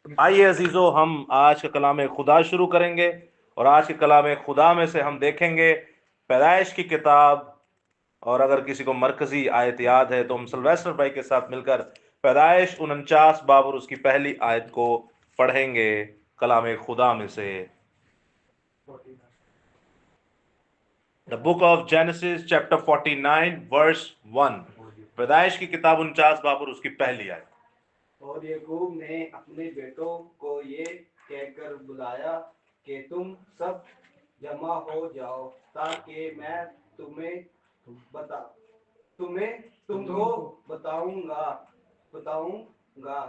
आइए अजीजों, हम आज का कलाम खुदा शुरू करेंगे और आज के कलाम खुदा में से हम देखेंगे पैदाइश की किताब। और अगर किसी को मरकजी आयत याद है तो हम सिल्वेस्टर भाई के साथ मिलकर पैदाइश 49 बाब और उसकी पहली आयत को पढ़ेंगे कलाम खुदा में से। The book of Genesis chapter 49 verse 1। पैदाइश की किताब 49 बाब और उसकी पहली आयत। और याकूब ने अपने बेटों को ये कहकर बुलाया कि तुम सब जमा हो जाओ ताकि मैं तुम्हें बता तुम्हें तुमको बताऊंगा बताऊंगा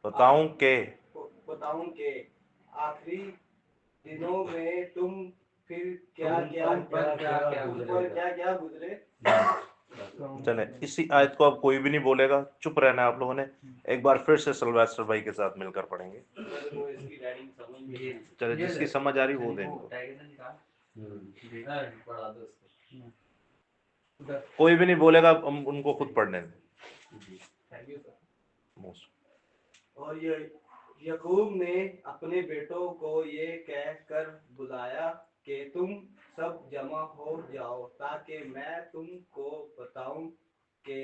बताऊं के बताऊं कि आखिरी दिनों में तुम फिर क्या क्या गुजरे। चले, इसी आयत को अब कोई भी नहीं बोलेगा, चुप रहना है आप लोगों ने। एक बार फिर से सिल्वेस्टर भाई के साथ मिलकर पढ़ेंगे। चले, जिसकी समझ आ रही वो दें इनको। कोई भी नहीं बोलेगा, हम उनको खुद पढ़ने दें। और ये याकूब ने अपने बेटों को ये कह कर बुलाया कि तुम सब जमा हो जाओ ताकि मैं तुमको बताऊं कि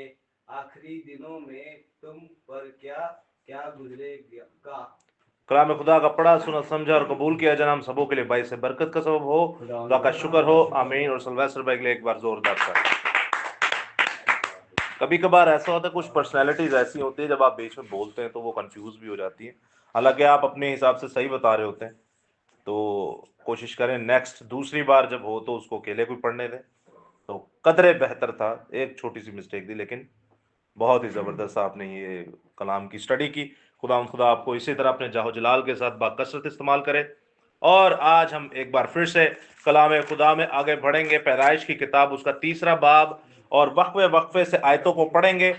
आखिरी दिनों में तुम पर क्या क्या गुजरेगा। कलाम खुदा का पढ़ा, सुना, समझा और कबूल किया जाना हम सबों के लिए बाइस से बरकत का सबब हो। खुदा का शुक्र हो, आमीन। और सिल्वेस्टर भाई के लिए एक बार जोरदार सा। कभी कभार ऐसा होता है, कुछ पर्सनैलिटीज ऐसी होती है जब आप बीच में बोलते हैं तो वो कंफ्यूज भी हो जाती है। हालांकि आप अपने हिसाब से सही बता रहे होते हैं, तो कोशिश करें नेक्स्ट दूसरी बार जब हो तो उसको अकेले भी पढ़ने दें। तो कदरे बेहतर था, एक छोटी सी मिस्टेक थी, लेकिन बहुत ही ज़बरदस्त आपने ये कलाम की स्टडी की। खुदा आपको इसी तरह अपने जाहो जलाल के साथ बाकसरत इस्तेमाल करे। और आज हम एक बार फिर से कलाम खुदा में आगे बढ़ेंगे। पैदाइश की किताब उसका तीसरा बाब और वक्फे वक्फे से आयतों को पढ़ेंगे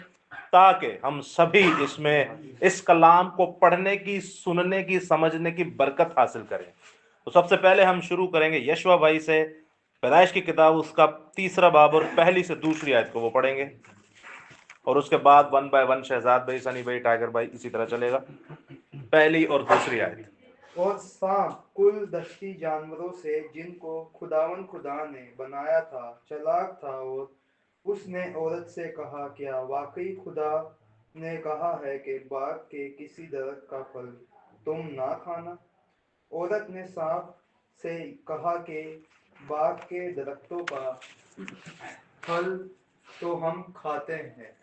ताकि हम सभी इसमें इस कलाम को पढ़ने की, सुनने की, समझने की बरकत हासिल करें। तो सबसे पहले हम शुरू करेंगे यशवा भाई से। पैदाइश की किताब उसका तीसरा बाब और पहली से दूसरी आयत को वो पढ़ेंगे और उसके बाद 1 बाय 1 शहजाद भाई, सनी भाई, टाइगर भाई, इसी तरह चलेगा। पहली और दूसरी आयत। और सांप कुल दस्ती जानवरों से जिनको खुदा ने बनाया था चालाक था, और उसने औरत से कहा, क्या वाकई खुदा ने कहा है कि बाग के किसी दरख्त का फल तुम ना खाना। औरत ने सांप से कहा कि बाग के दरख्तों का फल तो हम खाते हैं।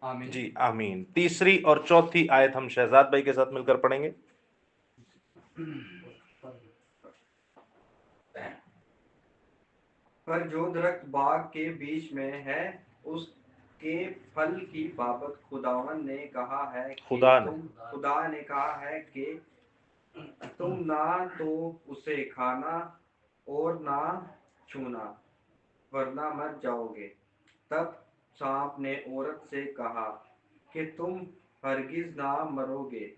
आमीन। जी आमीन। तीसरी और चौथी आयत हम शहजाद भाई के साथ मिलकर पढ़ेंगे। पर जो दरख्त बाग के बीच में है उसके फल की बाबत खुदावन ने कहा है कि खुदा ने कहा है कि तुम ना तो उसे खाना और ना छूना वरना मर जाओगे। तब सांप ने औरत से कहा कि तुम हरगिज ना मरोगे।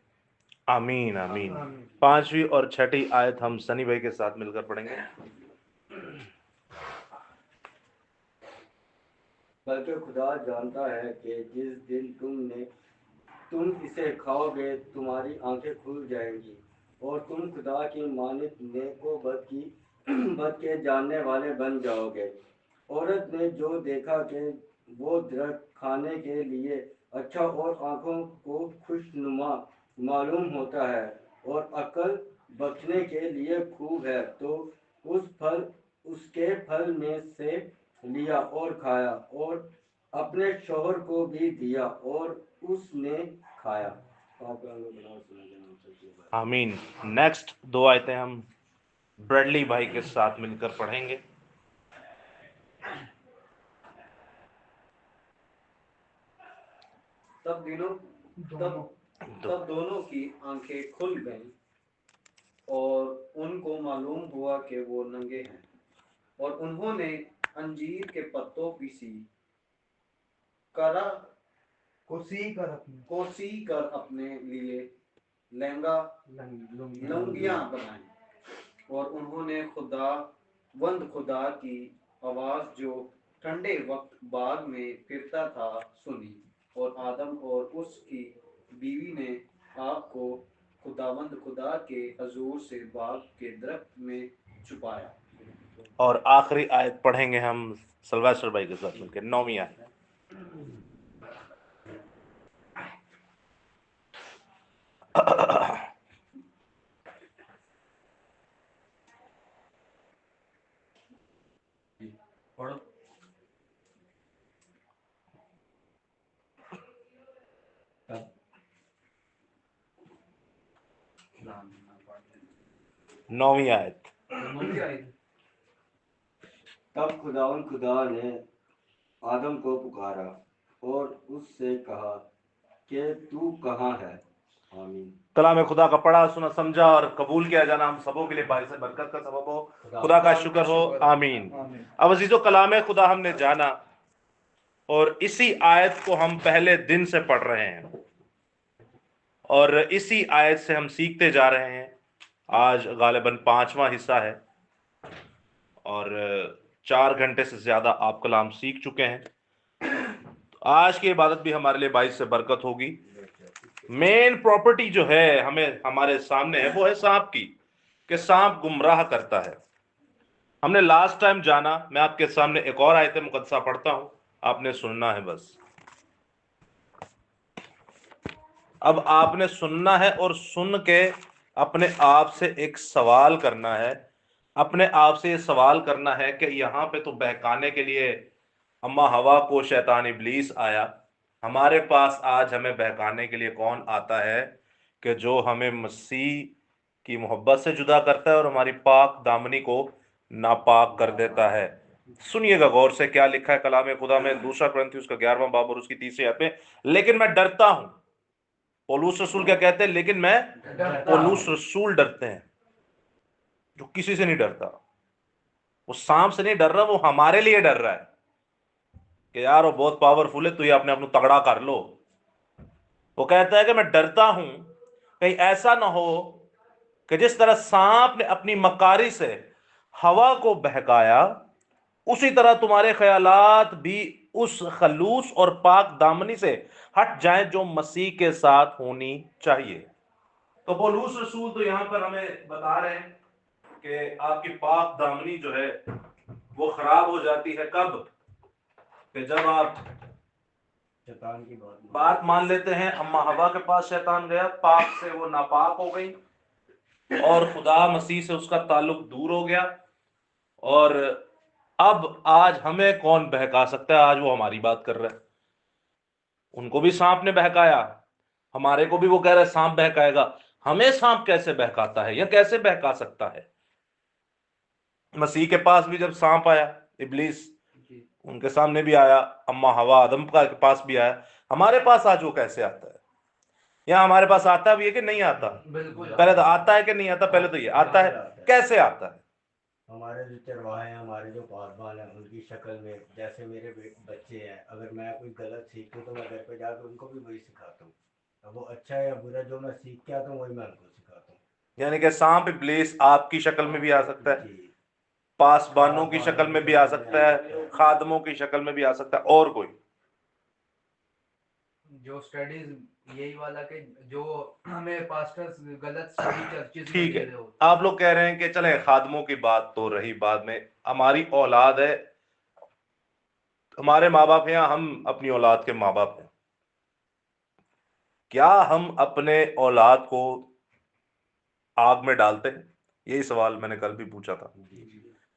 आमीन आमीन। पांचवी और छठी आयत हम सनी भाई के साथ मिलकर पढ़ेंगे। बल्कि खुदा जानता है कि जिस दिन तुम इसे खाओगे तुम्हारी आंखें खुल जाएंगी और तुम खुदा की मानित नेको बद के जानने वाले बन जाओगे। औरत ने जो देखा कि वो दरख्त खाने के लिए अच्छा और आंखों को खुशनुमा मालूम होता है और अकल बख्शने के लिए खूब है, तो उसके फल में से लिया और खाया और अपने शौहर को भी दिया और उसने खाया। आमीन। नेक्स्ट दो आयतें हम ब्रेडली भाई के साथ मिलकर पढ़ेंगे। तब दोनों की आंखें खुल गईं और उनको मालूम हुआ कि वो नंगे हैं, और उन्होंने अंजीर के पत्तों की सी करा कोसी कर अपने लिए लंगियां बनाई। और उन्होंने खुदा की आवाज जो ठंडे वक्त बाग में फिरता था सुनी, और आदम और उसकी बीवी ने को खुदावंद खुदा के हजूर से बाग के दरख्त में छुपाया। और आखिरी आयत पढ़ेंगे हम सलवास्टर भाई के साथ मिलकर, 9वीं आयत। पढ़ो। तब 9वीं आयत। तब खुदावन खुदा ने आदम को पुकारा और उससे कहा कि तू कहाँ है। आमीन। कलाम खुदा का पढ़ा, सुना, समझा और कबूल किया जाना हम सबों के लिए बारिश बरकत का सबब हो। खुदा का शुक्र हो। आमीन। अब अजीजों, कलाम खुदा हमने जाना और इसी आयत को हम पहले दिन से पढ़ रहे हैं और इसी आयत से हम सीखते जा रहे हैं। आज गालिबन 5वां हिस्सा है और 4 घंटे से ज्यादा आप कलाम सीख चुके हैं। तो आज की इबादत भी हमारे लिए बारिश से बरकत होगी। मेन प्रॉपर्टी जो है हमें हमारे सामने है वो है सांप की, कि सांप गुमराह करता है। हमने लास्ट टाइम जाना, मैं आपके सामने एक और आयत मुकद्दसा पढ़ता हूं, आपने सुनना है बस। अब आपने सुनना है और सुन के अपने आप से एक सवाल करना है। अपने आप से ये सवाल करना है कि यहाँ पे तो बहकाने के लिए अम्मा हवा को शैतान इब्लीस आया, हमारे पास आज हमें बहकाने के लिए कौन आता है कि जो हमें मसीह की मोहब्बत से जुदा करता है और हमारी पाक दामनी को नापाक कर देता है। सुनिएगा गौर से क्या लिखा है कलाम खुदा में, 2 कुरिन्थियों उसका 11वां बाब और उसकी 3री आयत में। लेकिन मैं डरता हूं, पौलुस रसूल क्या कहते हैं? लेकिन मैं पौलुस रसूल डरते हैं, जो किसी से नहीं डरता। वो सांप से नहीं डर रहा, वो हमारे लिए डर रहा है कि यार वो बहुत पावरफुल है, तो ये अपने आप को तगड़ा कर लो। वो कहता है कि मैं डरता हूं कहीं ऐसा ना हो कि जिस तरह सांप ने अपनी मकारी से हवा को बहकाया, उसी तरह तुम्हारे ख्यालात भी उस खलूस और पाक दामनी से हट जाएं जो मसीह के साथ होनी चाहिए। तो पौलुस रसूल तो यहां पर हमें बता रहे हैं कि आपकी पाक दामनी जो है वो खराब हो जाती है कब? कि जब आप शैतान की बात मान लेते हैं। अम्मा हवा के पास शैतान गया, पाक से वो नापाक हो गई और खुदा मसीह से उसका ताल्लुक दूर हो गया। और अब आज हमें कौन बहका सकता है? आज वो हमारी बात कर रहा है। उनको भी सांप ने बहकाया, हमारे को भी वो कह रहा है सांप बहकाएगा। हमें सांप कैसे बहकाता है या कैसे बहका सकता है? मसीह के पास भी जब सांप आया, इब्लीस उनके सामने भी आया, अम्मा हवा आदम के पास भी आया, हमारे पास आज वो कैसे आता है? या हमारे पास आता भी है कि नहीं आता? पहले तो आता है कि नहीं आता? पहले तो ये आता है, कैसे आता है? हमारे जो चरवाहे हैं, हमारे जो पासबान हैं, उनकी शक्ल में, जैसे मेरे बच्चे हैं, अगर मैं कोई गलत सीखूं तो मैं घर पे जाकर उनको भी वही सिखाता हूँ। अब वो अच्छा है या बुरा, जो मैं सीख के आता हूँ वही मैं उनको सिखाता हूँ। यानी कि सांप इब्लीस आपकी शक्ल में भी आ सकता है, जी। पासबानों की शक्ल में भी आ सकता है, खादमों की शक्ल में भी आ सकता है, और कोई जो स्टडीज यही वाला के जो हमें पास्टर्स गलत स्टडी चर्चेस में ठीक दे है। रहे हो। आप लोग कह रहे हैं कि चले खादमों की बात तो रही बाद में, हमारी औलाद है, हमारे माँ बाप हैं, हम अपनी औलाद के माँ बाप हैं। क्या हम अपने औलाद को आग में डालते हैं? यही सवाल मैंने कल भी पूछा था।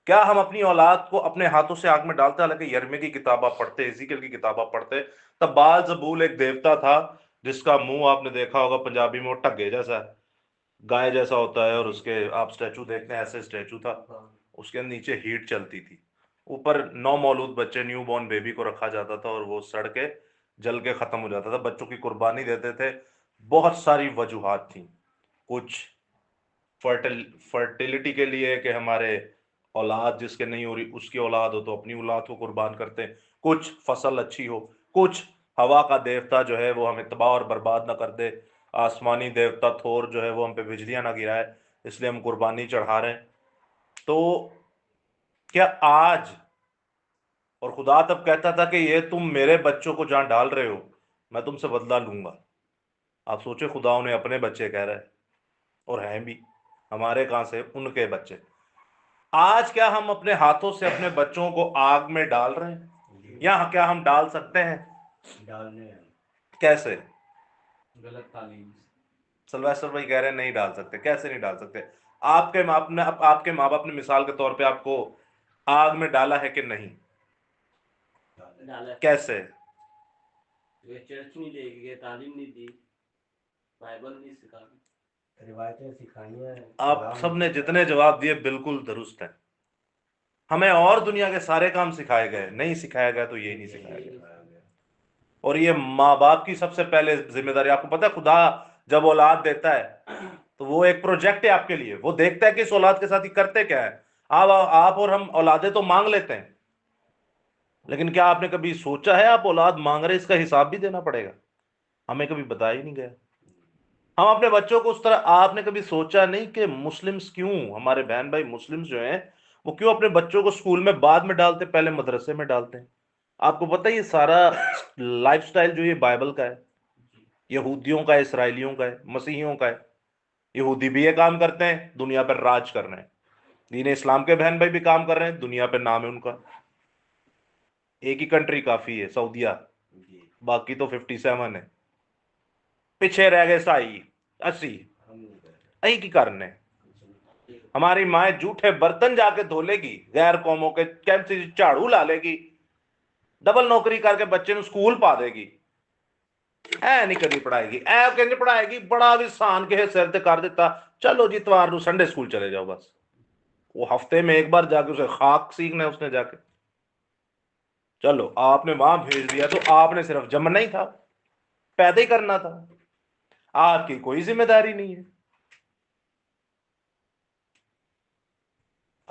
क्या हम अपनी औलाद को अपने हाथों से आग में डालते हैं? हालांकि यर्मी की किताब आप पढ़ते, इज़ीकियल की किताब आप पढ़ते, तब बाल जबूल एक देवता था जिसका मुंह आपने देखा होगा पंजाबी में, वो टग्गे जैसा है, गाय जैसा होता है, और उसके आप स्टैचू देखते हैं, ऐसे स्टैचू था, उसके नीचे हीट चलती थी, ऊपर 9 मौलूद बच्चे, न्यू बॉर्न बेबी को रखा जाता था और वो सड़ के जल के खत्म हो जाता था। बच्चों की कुर्बानी देते थे। बहुत सारी वजूहात थी, कुछ फर्टिलिटी के लिए कि हमारे औलाद जिसके नहीं हो रही उसकी औलाद हो तो अपनी औलाद को कुर्बान करते हैं, कुछ फसल अच्छी हो, कुछ हवा का देवता जो है वो हमें तबाह और बर्बाद ना कर दे, आसमानी देवता थोर जो है वो हम पे बिजलियां ना गिराए, इसलिए हम कुर्बानी चढ़ा रहे हैं। तो क्या आज, और खुदा तब कहता था कि ये तुम मेरे बच्चों को जहां डाल रहे हो मैं तुमसे बदला लूंगा, आप सोचे खुदा उन्हें अपने बच्चे कह रहा है, और हैं भी। हमारे कहां से, उनके बच्चे। आज क्या हम अपने हाथों से अपने बच्चों को आग में डाल रहे हैं, या क्या हम डाल सकते हैं? डालने हैं। कैसे? गलत तालीम। सलवेस्टर भाई कह रहे हैं नहीं डाल सकते। कैसे नहीं डाल सकते? आपके माँ बाप ने मिसाल के तौर पे आपको आग में डाला है कि नहीं? डाला। कैसे? वे चर्च नहीं ले गए, तालीम नहीं दी, बाइबल नहीं सिखाई, रिवायतें सिखाई हैं। आप सबने जितने जवाब दिए बिल्कुल दुरुस्त है। हमें और दुनिया के सारे काम सिखाए गए, नहीं सिखाया गया तो ये नहीं सिखाया गया। और ये माँ बाप की सबसे पहले जिम्मेदारी। आपको पता है खुदा जब औलाद देता है तो वो एक प्रोजेक्ट है आपके लिए। वो देखता है कि इस औलाद के साथ ही करते क्या है। आप और हम औलादे तो मांग लेते हैं, लेकिन क्या आपने कभी सोचा है आप औलाद मांग रहे, इसका हिसाब भी देना पड़ेगा? हमें कभी बताया ही नहीं गया। हम अपने बच्चों को उस तरह, आपने कभी सोचा नहीं कि मुस्लिम्स क्यों, हमारे बहन भाई मुस्लिम्स जो हैं, वो क्यों अपने बच्चों को स्कूल में बाद में डालते, पहले मदरसे में डालते हैं? आपको पता है ये सारा लाइफस्टाइल जो ये बाइबल का है, यहूदियों का है, इसराइलियों का है, मसीहियों का है। यहूदी भी ये काम करते हैं, दुनिया पर राज कर रहे हैं। दीन इस्लाम के बहन भाई भी काम कर रहे हैं, दुनिया पर नाम है उनका। एक ही कंट्री काफी है, सऊदिया, बाकी तो 57 है। पीछे रह गए साई 80। यही की कारण है। हमारी माए जूठे बर्तन जाके धो लेगी, गैर कौमों के कैंप से झाड़ू ला लेगी, डबल नौकरी करके बच्चे स्कूल पा देगी, ऐ नहीं कभी पढ़ाएगी, ऐ कहने पढ़ाएगी, बड़ा भी सान के सिर ते कर दिता, चलो जी इतवार संडे स्कूल चले जाओ बस। वो हफ्ते में एक बार जाके उसे खाक सीखना है उसने जाके। चलो आपने वहां भेज दिया तो आपने सिर्फ जमना ही था, पैदा ही करना था, आपकी कोई जिम्मेदारी नहीं है।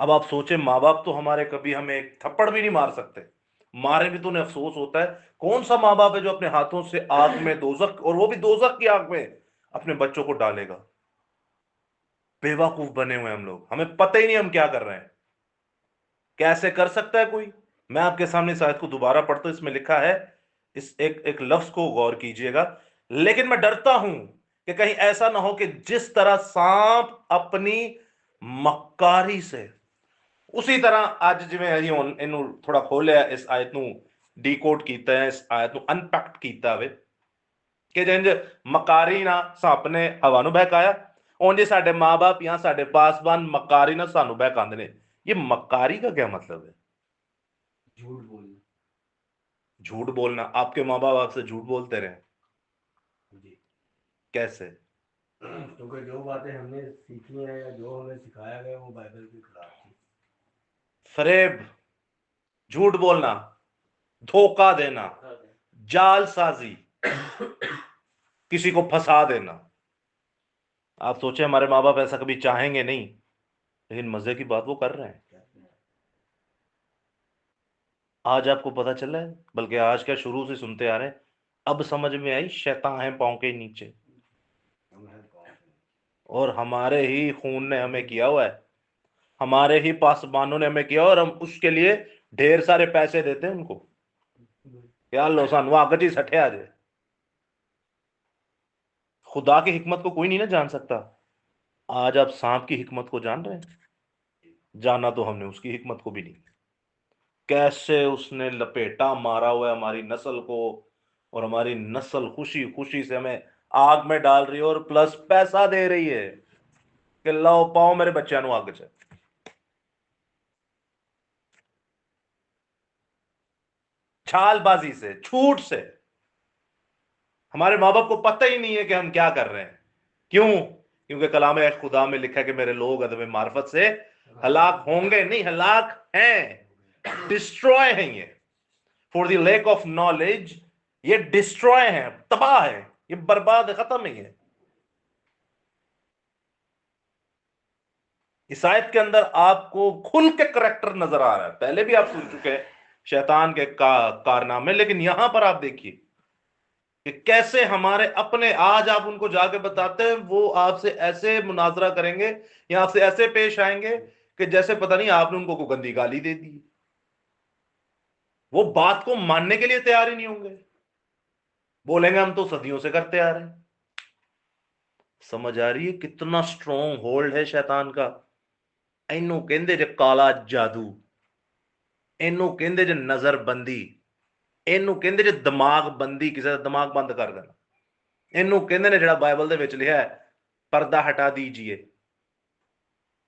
अब आप सोचे, माँ बाप तो हमारे कभी हमें एक थप्पड़ भी नहीं मार सकते, मारे भी तो उन्हें अफसोस होता है। कौन सा माँ बाप है जो अपने हाथों से आग में, दोजख, और वो भी दोजख की आग में अपने बच्चों को डालेगा? बेवकूफ बने हुए हम लोग, हमें पता ही नहीं हम क्या कर रहे हैं। कैसे कर सकता है कोई? मैं आपके सामने इस आयत को दोबारा पढ़ता हूं। इसमें लिखा है, इस एक एक लफ्ज को गौर कीजिएगा। लेकिन मैं डरता हूं कि कहीं ऐसा ना हो कि जिस तरह सांप अपनी मक्कारी से, उसी तरह आज जिवें ਅਸੀਂ ਇਹਨੂੰ थोड़ा खोलिया, इस आयत ਨੂੰ ਡੀਕੋਡ ਕੀਤਾ है, इस आयत ਨੂੰ अनपैक्ट ਕੀਤਾ ਵੇ कि जिंज मकारी ना सप ने हवा ਨੂੰ बहकाया, उंज साडे मां बाप या साडे पासबान मकारी ना सानू बहकांदे ने। ये मकारी का क्या मतलब है? झूठ बोलना। झूठ बोलना। आपके माँ बाप आपसे झूठ बोलते रहे? जी। कैसे? क्योंकि जो बातें हमने सीखी हैं या जो हमें सिखाया गया वो बाइबल के खिलाफ थी। फरेब, झूठ बोलना, धोखा देना, जालसाजी, किसी को फंसा देना। आप सोचे हमारे माँ बाप ऐसा कभी चाहेंगे नहीं, लेकिन मजे की बात वो कर रहे हैं। आज आपको पता चला है, बल्कि आज क्या शुरू से सुनते आ रहे हैं, अब समझ में आई शैतान है पांव के नीचे, और हमारे ही खून ने हमें किया हुआ है, हमारे ही पासबानों ने हमें किया, और हम उसके लिए ढेर सारे पैसे देते हैं उनको। क्या लो सानू अग च सठे आ जाए। खुदा की हिकमत को कोई नहीं ना जान सकता। आज आप सांप की हिकमत को जान रहे हैं? जाना तो हमने उसकी हिकमत को भी नहीं। कैसे उसने लपेटा मारा हुआ है हमारी नस्ल को, और हमारी नस्ल खुशी खुशी से हमें आग में डाल रही है, और प्लस पैसा दे रही है कि लो पाओ मेरे बच्चों को आग च। छालबाजी से, छूट से। हमारे माँ बाप को पता ही नहीं है कि हम क्या कर रहे हैं। क्यों? क्योंकि कलाम खुदा में लिखा है कि मेरे लोग अदब मार्फत से हलाक होंगे, नहीं हलाक हैं, डिस्ट्रॉय हैं ये, for the lake of knowledge. ये डिस्ट्रॉय है, तबाह है, ये बर्बाद है, खत्म नहीं है। इस आयत के अंदर आपको खुल के करेक्टर नजर आ रहा है। पहले भी आप सुन चुके हैं शैतान के कारनामे, लेकिन यहां पर आप देखिए कि कैसे हमारे अपने, आज आप उनको जाके बताते हैं, वो आपसे ऐसे मुनाजरा करेंगे या आपसे ऐसे पेश आएंगे कि जैसे पता नहीं आपने उनको कोई गंदी गाली दे दी। वो बात को मानने के लिए तैयार ही नहीं होंगे, बोलेंगे हम तो सदियों से करते आ रहे हैं। समझ आ रही है कितना स्ट्रॉन्ग होल्ड है शैतान का। इनू कहंदे जे काला जादू, इनू कहंदे जे नजरबंदी, इनू कहंदे जे दिमाग बंदी, किसी का दिमाग बंद कर देना। इनू कहंदे ने जेड़ा बाइबल दे विच लिखा है पर्दा हटा दीजिए।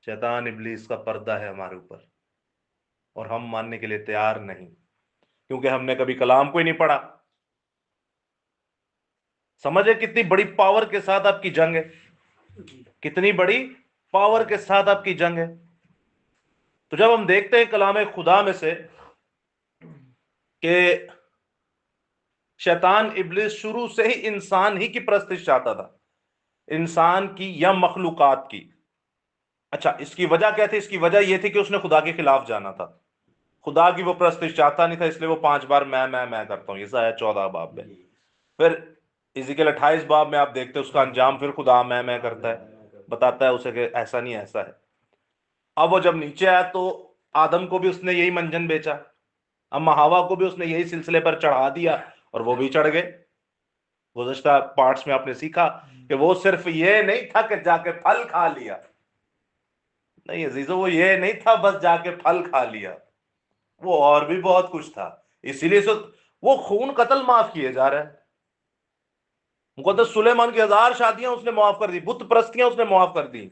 शैतान इब्लीस का पर्दा है हमारे ऊपर और हम मानने के लिए तैयार नहीं, क्योंकि हमने कभी कलाम को ही नहीं पढ़ा। समझे कितनी बड़ी पावर के साथ आपकी जंग है, कितनी बड़ी पावर के साथ आपकी जंग है। तो जब हम देखते हैं कलाम खुदा में से कि शैतान इब्लिस शुरू से ही इंसान ही की परस्तिश चाहता था, इंसान की या मखलूकात की। अच्छा, इसकी वजह क्या थी? इसकी वजह यह थी कि उसने खुदा के खिलाफ जाना था। खुदा की वो परस्तिश चाहता नहीं था, इसलिए वो 5 बार मैं करता हूं। यसाया 14 बाब में। फिर इज़िकल 28 बाब में आप देखते हैं उसका अंजाम, फिर खुदा मैं करता है, बताता है उसे कि ऐसा नहीं ऐसा है। अब वो जब नीचे आया तो आदम को भी उसने यही मंजन बेचा, अम्मा हवा को भी उसने यही सिलसिले पर चढ़ा दिया और वो भी चढ़ गए। गुज़श्ता पार्ट्स में आपने सीखा कि वो सिर्फ ये नहीं था कि जाके फल खा लिया, नहीं अजीजों, वो ये नहीं था बस जाके फल खा लिया, वो और भी बहुत कुछ था। इसीलिए वो खून कत्ल माफ किए जा रहा है। मुकद्दस सुलेमान की 1000 शादियां उसने माफ कर दी, बुत परस्तियां उसने माफ कर दी।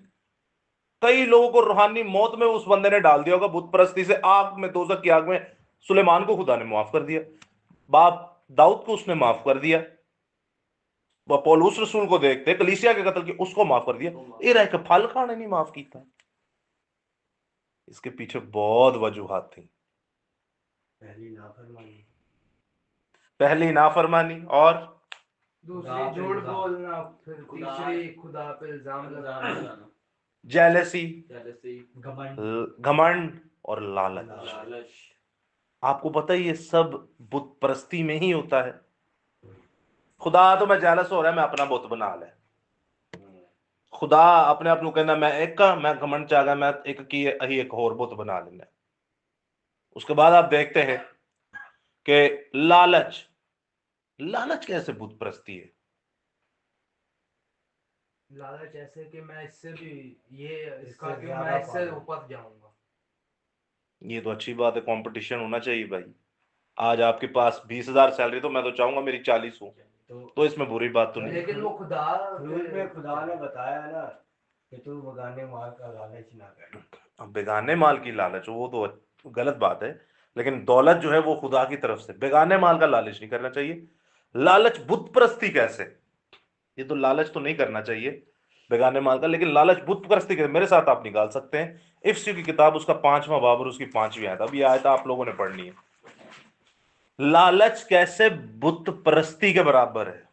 कई लोगों को रूहानी मौत में उस बंदे ने डाल दिया होगा, बुत परस्ती से आग में, दोजख की आग में। सुलेमान को खुदा ने माफ कर दिया। बाप दाऊद को उसने माफ कर दिया। पौलुस रसूल को देखते कलीसिया के कत्ल की, उसको माफ कर दिया। ये रह के फल खाने नहीं माफ किया। इसके पीछे बहुत वजूहात थी। पहली नाफरमानी और दूसरी झूठ बोलना, फिर तीसरी खुदा पे इल्जाम लगाना, जेलसी, घमंड घमंड और लालच। आपको पता है ये सब बुत परस्ती में ही होता है। खुदा तो मैं जेलस हो रहा है, मैं अपना बुत बना ले। खुदा अपने आप कहना मैं एक का, मैं घमंड चाहगा मैं एक की अही एक होर बुत बना लेना। उसके बाद आप देखते हैं कि लालच, लालच कैसे बुत परस्ती है? लालच ऐसे कि मैं इससे भी ये इसका क्यों, मैं इससे ऊपर जाऊंगा। ये तो अच्छी बात है, कंपटीशन होना चाहिए भाई। आज आपके पास 20,000 सैलरी, तो मैं तो चाहूंगा मेरी 40 हो, तो इसमें बुरी बात तो नहीं। लेकिन वो खुदा खुदा ने बताया ना कि तू बेगाने माल का लालच ना कर। अब बेगाने माल की लालच, वो तो गलत बात है, लेकिन दौलत जो है वो खुदा की तरफ से, बेगाने माल का लालच नहीं करना चाहिए। लालच बुत परस्ती कैसे? ये तो लालच तो नहीं करना चाहिए बेगाने माल का, लेकिन लालच बुत परस्ती कैसे मेरे साथ आप निकाल सकते हैं। इफ्सियों की किताब उसका 5वां बाब और उसकी 5वीं आयत, अब ये आयत आप लोगों ने पढ़नी है। लालच कैसे बुत परस्ती के बराबर है?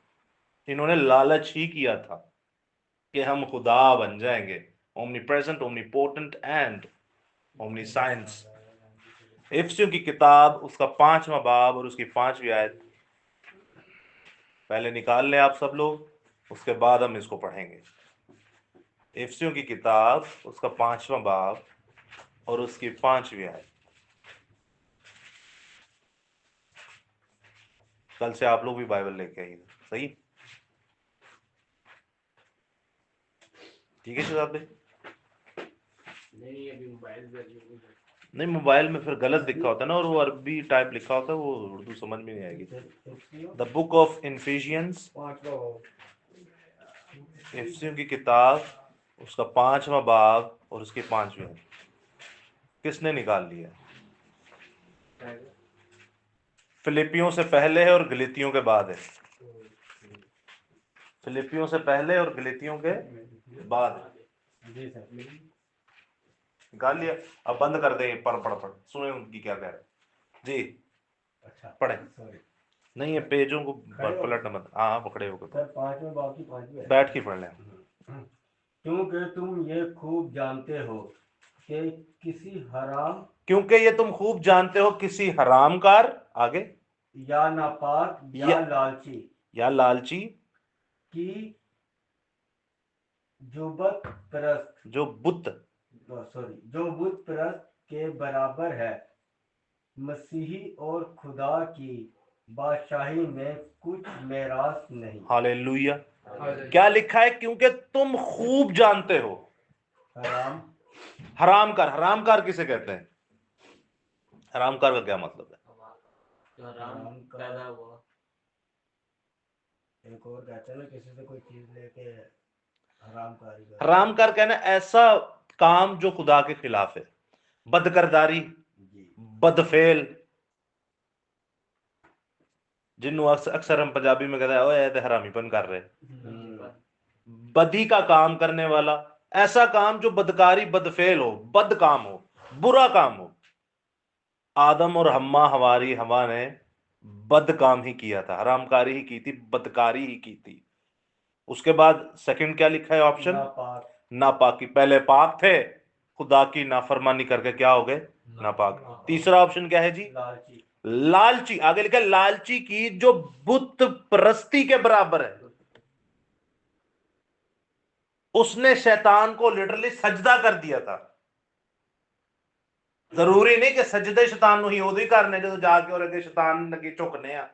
इन्होंने लालच ही किया था कि हम खुदा बन जाएंगे, omnipresent, omnipotent and omniscience. इफ्सियों की किताब उसका 5वां बाब और उसकी 5वीं आयत पहले निकाल लें आप सब लोग, उसके बाद हम इसको पढ़ेंगे। इफ्सियों की किताब उसका 5वां बाब और उसकी 5वीं आयत। कल से आप लोग भी बाइबल लेके आइए, सही? ठीक है शहजाद भाई? नहीं, मोबाइल में फिर गलत लिखा होता है ना, और वो अरबी टाइप लिखा होता है, वो उर्दू समझ में नहीं आएगी। द बुक ऑफ इफिशियंस, इफिसियों की किताब उसका 5वां बाब और उसकी 5वीं आयत किसने निकाल लिया? फिलिपियों से पहले है और गलीतियों के बाद है। फिलिपियों से पहले और गलीतियों के बाद निकाल लिया। अब बंद कर दे, पढ़ सुने उनकी क्या कह रहे जी। अच्छा पढ़े सॉरी, नहीं, ये पेजों को पलटना मत। हाँ पकड़े हो सर 5वें बाब की 5वीं बैठ के पढ़ लें। क्योंकि तुम ये खूब जानते हो कि किसी हराम क्योंकि ये तुम खूब जानते हो किसी हरामकार, आगे, या नापाक या लालची की जो बुत परस्त जो बुत के बराबर है, मसीही और खुदा की बादशाही में कुछ मेरास नहीं। हालेलुया। क्या लिखा है? क्योंकि तुम खूब जानते हो। हराम हरामकार किसे कहते हैं? हरामकार का क्या मतलब है? हराम पैदा हुआ। एक और कहते हैं ना, किसी से कोई चीज लेके हरामकारी कर। हरामकार कहना ऐसा काम जो खुदा के खिलाफ है, बदकरदारी, बदफेल, जिन्हों अक्सर हम पंजाबी में कहते हैं ओए ते हरामीपन कर रहे, बदी का काम करने वाला, ऐसा काम जो बदकारी, बदफेल हो, बद काम हो, बुरा काम हो। आदम और हवा ने बद काम ही किया था, हरामकारी ही की थी, बदकारी ही की थी। उसके बाद सेकंड क्या लिखा है ऑप्शन? नापाकी। पहले पाक थे, खुदा की नाफरमानी करके क्या हो गए? नापाक। तीसरा ऑप्शन क्या है जी? लालची। आगे लिखा है लालची की, जो बुत परस्ती के बराबर है। उसने शैतान को लिटरली सजदा कर दिया था। जरूरी नहीं कि सजदे शैतान ही उदो ही करने जो जाके और अगे शैतान लगे झुकने आ।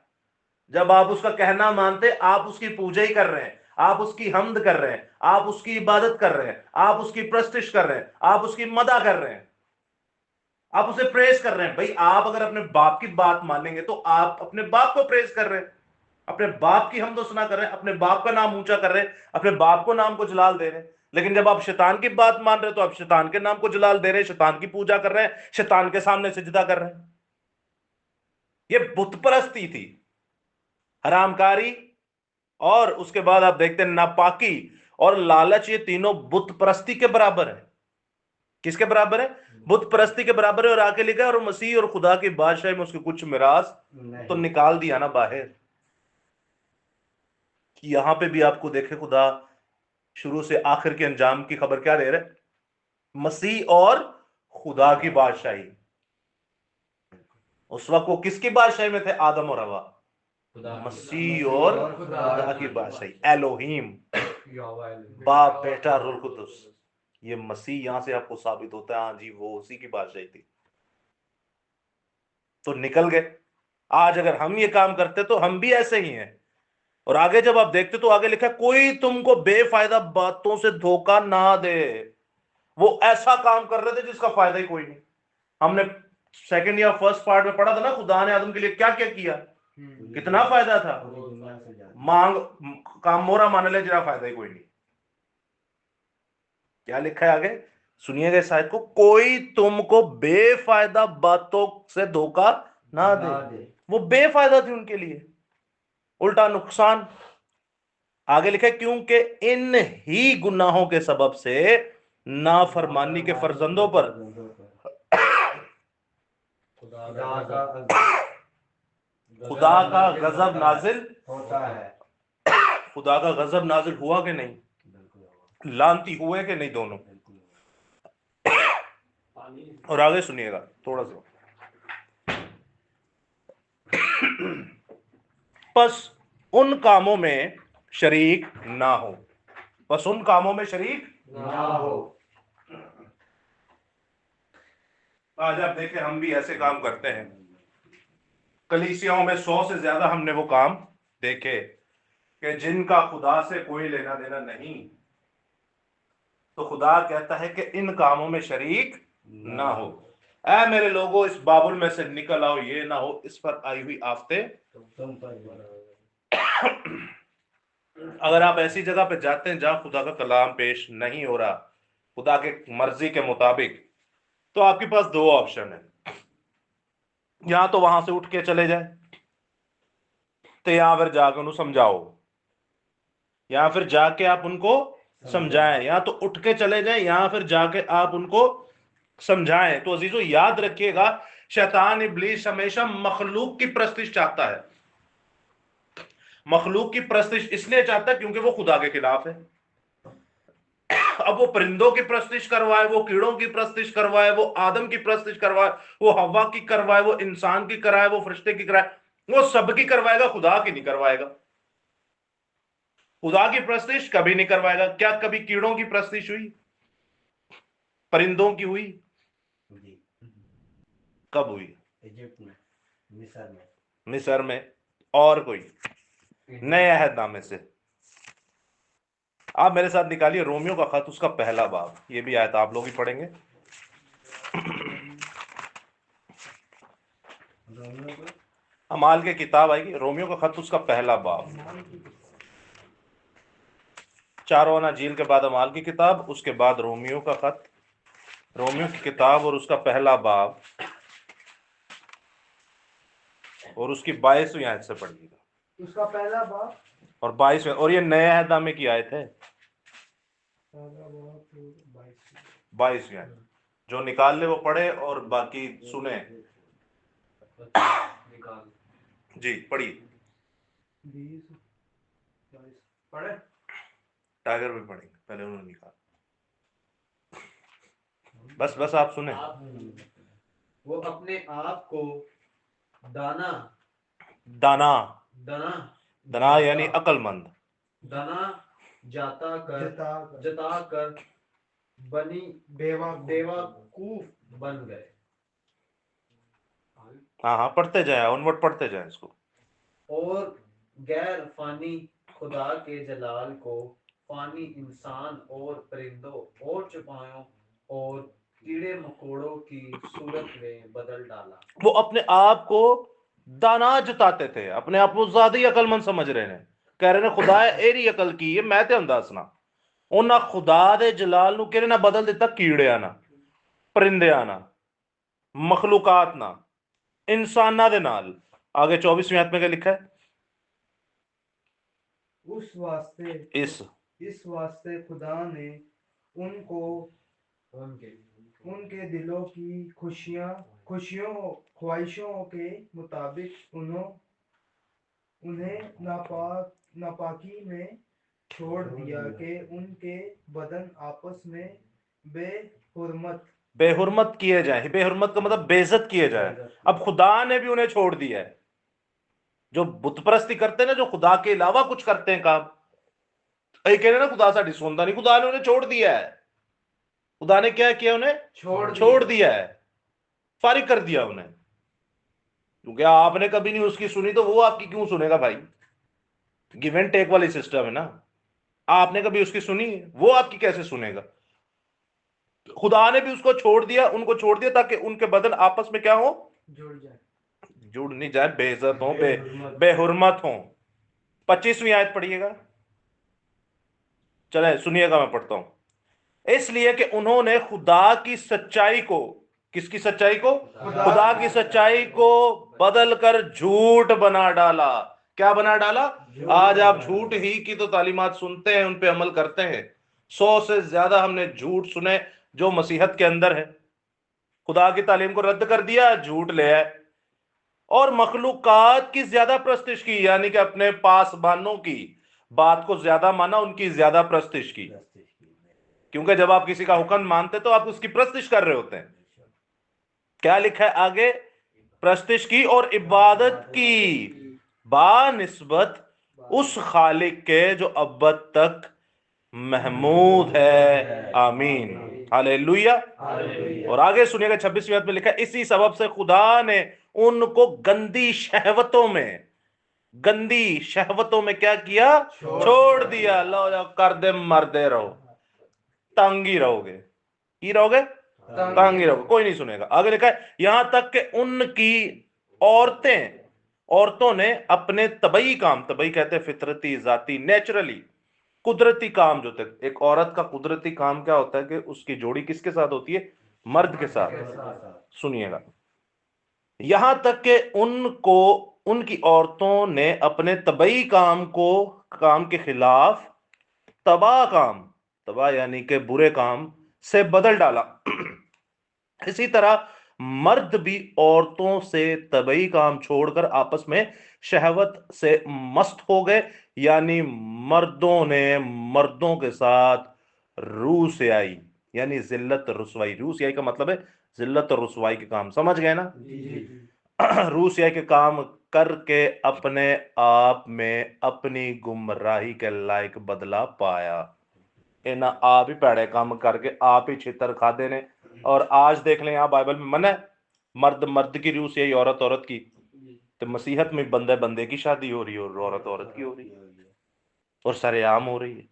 जब आप उसका कहना मानते, आप उसकी पूजा ही कर रहे हैं, आप उसकी हमद कर रहे हैं, आप उसकी इबादत कर रहे हैं, आप उसकी प्रस्तिश कर रहे हैं, आप उसकी मदा कर रहे हैं, आप उसे प्रेज कर रहे हैं। भाई आप अगर अपने बाप की बात मानेंगे तो आप अपने बाप को प्रेज कर रहे हैं, अपने बाप की हमदो सुना कर रहे हैं, अपने बाप का नाम ऊंचा कर रहे हैं, अपने बाप को नाम को जलाल दे रहे हैं। लेकिन जब आप शैतान की बात मान रहे हो तो आप शैतान के नाम को जलाल दे रहे हैं, शैतान की पूजा कर रहे हैं, शैतान के सामने सिजदा कर रहे हैं। ये बुत परस्ती थी, हरामकारी, और उसके बाद आप देखते हैं नापाकी और लालच। ये तीनों बुत परस्ती के बराबर है। किसके बराबर है? बुत परस्ती के बराबर है। और आके लिखा है और मसीह और खुदा की बादशाही में उसके कुछ मिरास तो निकाल दिया ना बाहर। यहां पे भी आपको देखे खुदा शुरू से आखिर के अंजाम की खबर क्या दे रहे? मसीह और खुदा की बादशाही। उस वक्त वो किसकी बादशाही में थे? आदम और हवा। मसीह और खुदा की बादशाही, एलोहीम, बाप बेटा रूह कुदुस। ये मसीह यहां से आपको साबित होता है, हाँ जी वो उसी की बादशाही थी। तो निकल गए। आज अगर हम ये काम करते तो हम भी ऐसे ही हैं। और आगे जब आप देखते तो आगे लिखा है कोई तुमको बेफायदा बातों से धोखा ना दे। वो ऐसा काम कर रहे थे जिसका फायदा ही कोई नहीं। हमने सेकंड या फर्स्ट पार्ट में पढ़ा था ना, खुदा ने आदम के लिए क्या क्या किया, कितना फायदा था। मांग काम मोरा मान ले, जरा फायदा ही कोई नहीं। क्या लिखा है आगे? सुनिएगा शायद को, कोई तुमको बेफायदा बातों से धोखा ना दे। वो बेफायदा थी उनके लिए, उल्टा नुकसान। आगे लिखा है क्योंकि इन ही गुनाहों के सबब से नाफरमानी के फर्जंदों पर खुदा का गजब नाजिल होता है। खुदा का गजब नाजिल हुआ कि नहीं? लानती हुए कि नहीं? दोनों। और आगे सुनिएगा थोड़ा सा। बस उन कामों में शरीक ना हो, बस उन कामों में शरीक ना हो। आज आप देखें हम भी ऐसे काम करते हैं। कलीसियाओं में 100 से ज्यादा हमने वो काम देखे कि जिनका खुदा से कोई लेना देना नहीं। तो खुदा कहता है कि इन कामों में शरीक ना हो। ऐ मेरे लोगों इस बाबुल में से निकल आओ, ये ना हो इस पर आई हुई आफते तुम पर। अगर आप ऐसी जगह पे जाते हैं जहां खुदा का कलाम पेश नहीं हो रहा खुदा के मर्जी के मुताबिक, तो आपके पास दो ऑप्शन है। या तो वहां से उठ के चले जाए, तो या फिर जाकर उन्हें समझाओ, या फिर जाके आप उनको समझाएं। या तो उठ के चले जाएं या फिर जाके आप उनको समझाएं। तो अजीजों याद रखिएगा, शैतान इब्लीस हमेशा मखलूक की प्रस्तिश चाहता है। मखलूक की प्रस्तिश इसलिए चाहता है क्योंकि वो खुदा के खिलाफ है। अब वो परिंदों की प्रस्तिश करवाए, वो कीड़ों की प्रस्तिश करवाए, वो आदम की प्रस्तिश करवाए, वो हवा की करवाए, वो इंसान की कराए, वो फरिश्ते की कराए, वो सबकी करवाएगा, खुदा की नहीं करवाएगा। खुदा की प्रस्तिश कभी नहीं करवाएगा। क्या कभी कीड़ों की प्रस्तिश हुई? परिंदों की हुई? कब हुई? इजिप्ट में, मिस्र में। और कोई नए अहदनामे से? आप मेरे साथ निकालिए रोमियो का खत, उसका पहला बाब, ये भी आयत आप लोग ही पढ़ेंगे। अमाल की किताब आएगी, रोमियो का खत उसका पहला बाब। चारों अनाजील के बाद अमाल की किताब, उसके बाद रोमियो का खत, रोमियो की किताब और उसका पहला बाब और उसकी 22वीं आयत से पढ़िएगा। उसका पहला बाब और 22वें, और ये नए अहदनामे की आयत है, 22वीं आयत। जो निकाल ले वो पढ़े और बाकी सुने। जी पढ़िए। 20 22 पढ़े। टाइगर भी पढ़ेंगे, पहले उन्होंने निकाल। बस बस आप सुने। वो अपने आप को दाना दाना, दाना दाना यानी अक्लमंद, दाना जाता कर जता जता कर बनी बेवकूफ बन गए। हाँ हाँ पढ़ते जाए, उनवट पढ़ते जाए इसको। और गैर फानी खुदा के जलाल को फानी इंसान और परिंदों और चौपायों और कीड़े मकोड़ों की सूरत में बदल डाला। वो अपने आप को दाना जताते थे, अपने आप को ज्यादा ही अकलमंद समझ रहे ने, कह रहे ने खुदा एरी अकल की है, मैं ते दसना। ਉਹਨਾਂ खुदा दे जलाल ਨੂੰ ਕਿਹੜੇ ਨਾਲ ਬਦਲ ਦਿੱਤਾ? ਕੀੜਿਆਂ ਨਾਲ, परिंदियां ਨਾਲ, मखलूकात ਨਾਲ, इंसाना दे नाल। आगे 24वीं आयत में क्या लिखा है? इस वास्ते खुदा ने उनको उनके दिलों की खुशियों ख्वाहिशों के मुताबिक उन्हें नापाकी में छोड़ दिया कि उनके बदन आपस में बेहुरमत किए जाए। बेहुरमत का मतलब बेइज्जत किए जाए। अब खुदा ने भी उन्हें छोड़ दिया है। जो बुतप्रस्ती करते हैं ना, जो खुदा के अलावा कुछ करते हैं काम, ये कह रहे ना खुदा साड़ी सुनता नहीं, खुदा ने उन्हें छोड़ दिया है। खुदा ने क्या किया? उन्हें छोड़ दिया है, फारिग कर दिया उन्हें। क्योंकि आपने कभी नहीं उसकी सुनी तो वो आपकी क्यों सुनेगा भाई? गिव एंड टेक वाली सिस्टम है ना। आपने कभी उसकी सुनी, वो आपकी कैसे सुनेगा? खुदा ने भी उसको छोड़ दिया, उनको छोड़ दिया ताकि उनके बदन आपस में क्या हो? जुड़ नहीं जाए, बेइज्जत हो, बेहुरमत हो। 25वीं आयत पढ़िएगा। चले सुनिएगा, मैं पढ़ता हूं। इसलिए कि उन्होंने खुदा की सच्चाई को, किसकी सच्चाई को? खुदा की सच्चाई को बदल कर झूठ बना डाला। क्या बना डाला? आज आप झूठ ही की तो तालीमात सुनते हैं, उन पे अमल करते हैं। 100 से ज्यादा हमने झूठ सुने जो मसीहत के अंदर है। खुदा की तालीम को रद्द कर दिया, झूठ ले आए, और मखलूकात की ज्यादा प्रस्तिश की, यानी कि अपने पासबानों की बात को ज्यादा माना, उनकी ज्यादा प्रस्तिश की। क्योंकि जब आप किसी का हुक्म मानते तो आप उसकी प्रस्तिश कर रहे होते हैं। क्या लिखा है आगे? प्रस्तिश की और इबादत की बानिस्बत उस खालिक के जो अब्बद तक महमूद है। आमीन, हालेलुया। और आगे सुनिएगा 26वीं आयत में लिखा है, इसी सबब से खुदा ने उनको गंदी शहवतों में क्या किया? छोड़ दिया। लो जाओ कर दे, मरदे रहो, तंगी रहोगे। की रहोगे? तंगी रहोगे, कोई नहीं सुनेगा। आगे लिखा है, यहां तक कि उनकी औरतों ने अपने तबई काम, तबई कहते हैं फितरती, जाती, नेचुरली, कुदरती काम जो थे। एक औरत का कुदरती काम क्या होता है कि उसकी जोड़ी किसके साथ होती है? मर्द के साथ। सुनिएगा, यहां तक कि उनकी औरतों ने अपने तबई काम के खिलाफ तबाह यानी कि बुरे काम से बदल डाला। इसी तरह मर्द भी औरतों से तबई काम छोड़कर आपस में शहवत से मस्त हो गए, यानी मर्दों ने मर्दों के साथ रूसियाई यानी जिल्लत रुसवाई। रूसियाई का मतलब है जिल्लत और रुसवाई के काम, समझ गए ना? रूसियाई के काम करके अपने आप में अपनी गुमराही के लायक बदला पाया। इन्हें आप ही पैड़े काम करके आप ही छितर खाते ने। और आज देख लें, यहाँ बाइबल में मना है मर्द मर्द की रूस, यही औरत औरत की। तो मसीहत में बंदे बंदे की शादी हो रही है और औरत औरत की हो रही है, और सरेआम हो रही है।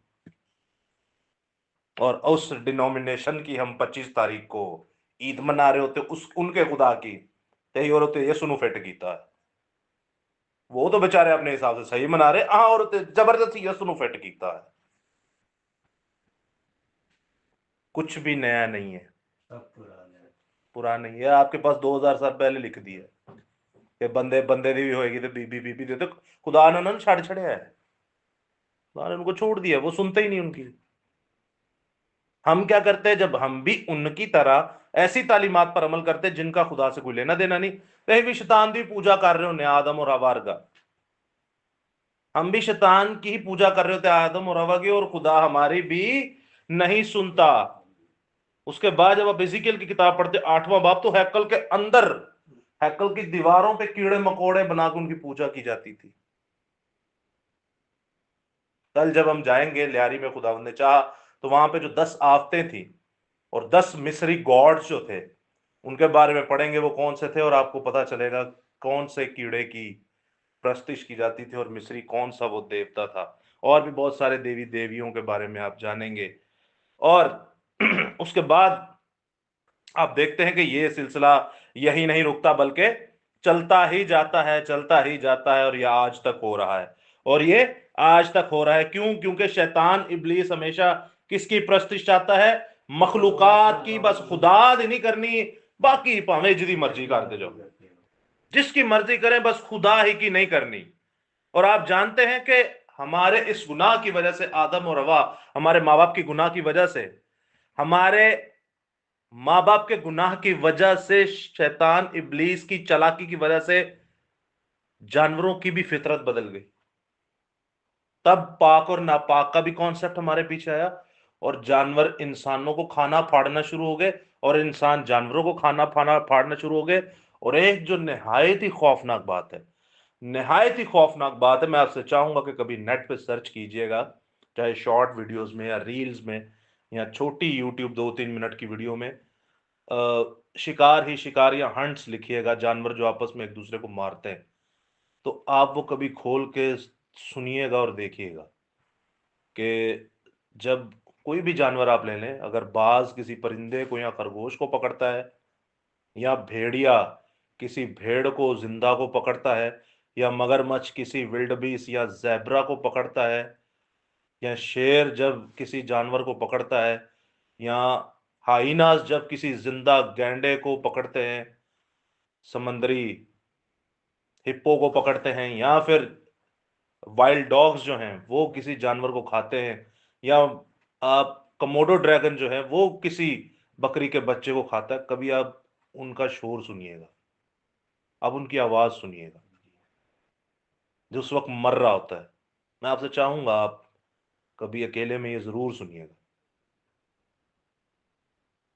और उस डिनोमिनेशन की हम 25 तारीख को ईद मना रहे होते, उस उनके खुदा की ते और होते यसु नु फिट कीता है। वो तो बेचारे अपने हिसाब से सही मना रहे, हाँ, और जबरदस्ती यसु नु फिट कीता है। कुछ भी नया नहीं है, सब पुराने पुराना ही है। आपके पास 2000 साल पहले लिख दी है कि बंदे बंदे दी भी होएगी तो बीबी बीबी दे, तो खुदा ने उन्होंने छाड़ छड़िया है, खुदा ने उनको छोड़ दिया, वो सुनते ही नहीं उनकी। हम क्या करते हैं, जब हम भी उनकी तरह ऐसी तालीमात पर अमल करते हैं जिनका खुदा से कोई लेना देना नहीं, कहीं भी शैतान की पूजा कर रहे हो ने आदम और हवा का, हम भी शैतान की ही पूजा कर रहे होते आदम और हवा की, और खुदा हमारी भी नहीं सुनता। उसके बाद जब आप इज़ीकियल की किताब पढ़ते 8वां बाब, तो हैकल के अंदर, हैकल की दीवारों पे कीड़े मकोड़े बनाकर उनकी पूजा की जाती थी। कल जब हम जाएंगे लियारी में, खुदा ने चाहा तो वहां पे जो 10 आफतें थी और 10 मिस्री गॉड्स जो थे उनके बारे में पढ़ेंगे, वो कौन से थे, और आपको पता चलेगा कौन से कीड़े की प्रस्तिश की जाती थी और मिस्री कौन सा वो देवता था। और भी बहुत सारे देवी देवियों के बारे में आप जानेंगे। और उसके बाद आप देखते हैं कि ये सिलसिला यही नहीं रुकता, बल्कि चलता ही जाता है, चलता ही जाता है, और ये आज तक हो रहा है। और ये आज तक हो रहा है क्यों? क्योंकि शैतान इब्लीस हमेशा किसकी प्रस्तिश चाहता है? मखलूकात की। बस खुदा दी नहीं करनी, बाकी भावें जिदी मर्जी करते जाओ, जिसकी मर्जी करें, बस खुदा ही की नहीं करनी। और आप जानते हैं कि हमारे इस गुनाह की वजह से, आदम और हवा, हमारे माँ बाप की गुनाह की वजह से, हमारे माँ बाप के गुनाह की वजह से, शैतान इब्लीस की चालाकी की वजह से जानवरों की भी फितरत बदल गई। तब पाक और नापाक का भी कॉन्सेप्ट हमारे पीछे आया, और जानवर इंसानों को खाना फाड़ना शुरू हो गए, और इंसान जानवरों को खाना फाड़ना शुरू हो गए। और एक जो निहायत ही खौफनाक बात है, निहायत ही खौफनाक बात है, मैं आपसे चाहूंगा कि कभी नेट पे सर्च कीजिएगा, चाहे शॉर्ट वीडियोस में या रील्स में या छोटी यूट्यूब 2-3 मिनट की वीडियो में, शिकार ही शिकार या हंट्स लिखिएगा, जानवर जो आपस में एक दूसरे को मारते हैं, तो आप वो कभी खोल के सुनिएगा और देखिएगा कि जब कोई भी जानवर आप ले लें, अगर बाज किसी परिंदे को या खरगोश को पकड़ता है, या भेड़िया किसी भेड़ को जिंदा को पकड़ता है, या मगरमच्छ किसी विल्डबीस या ज़ेब्रा को पकड़ता है, या शेर जब किसी जानवर को पकड़ता है, या हाइनास जब किसी जिंदा गैंडे को पकड़ते हैं, समंदरी हिप्पो को पकड़ते हैं, या फिर वाइल्ड डॉग्स जो हैं वो किसी जानवर को खाते हैं, या आप कमोडो ड्रैगन जो है वो किसी बकरी के बच्चे को खाता है, कभी आप उनका शोर सुनिएगा, आप उनकी आवाज सुनिएगा जो उस वक्त मर रहा होता है। मैं आपसे चाहूंगा आप कभी अकेले में ये जरूर सुनिएगा।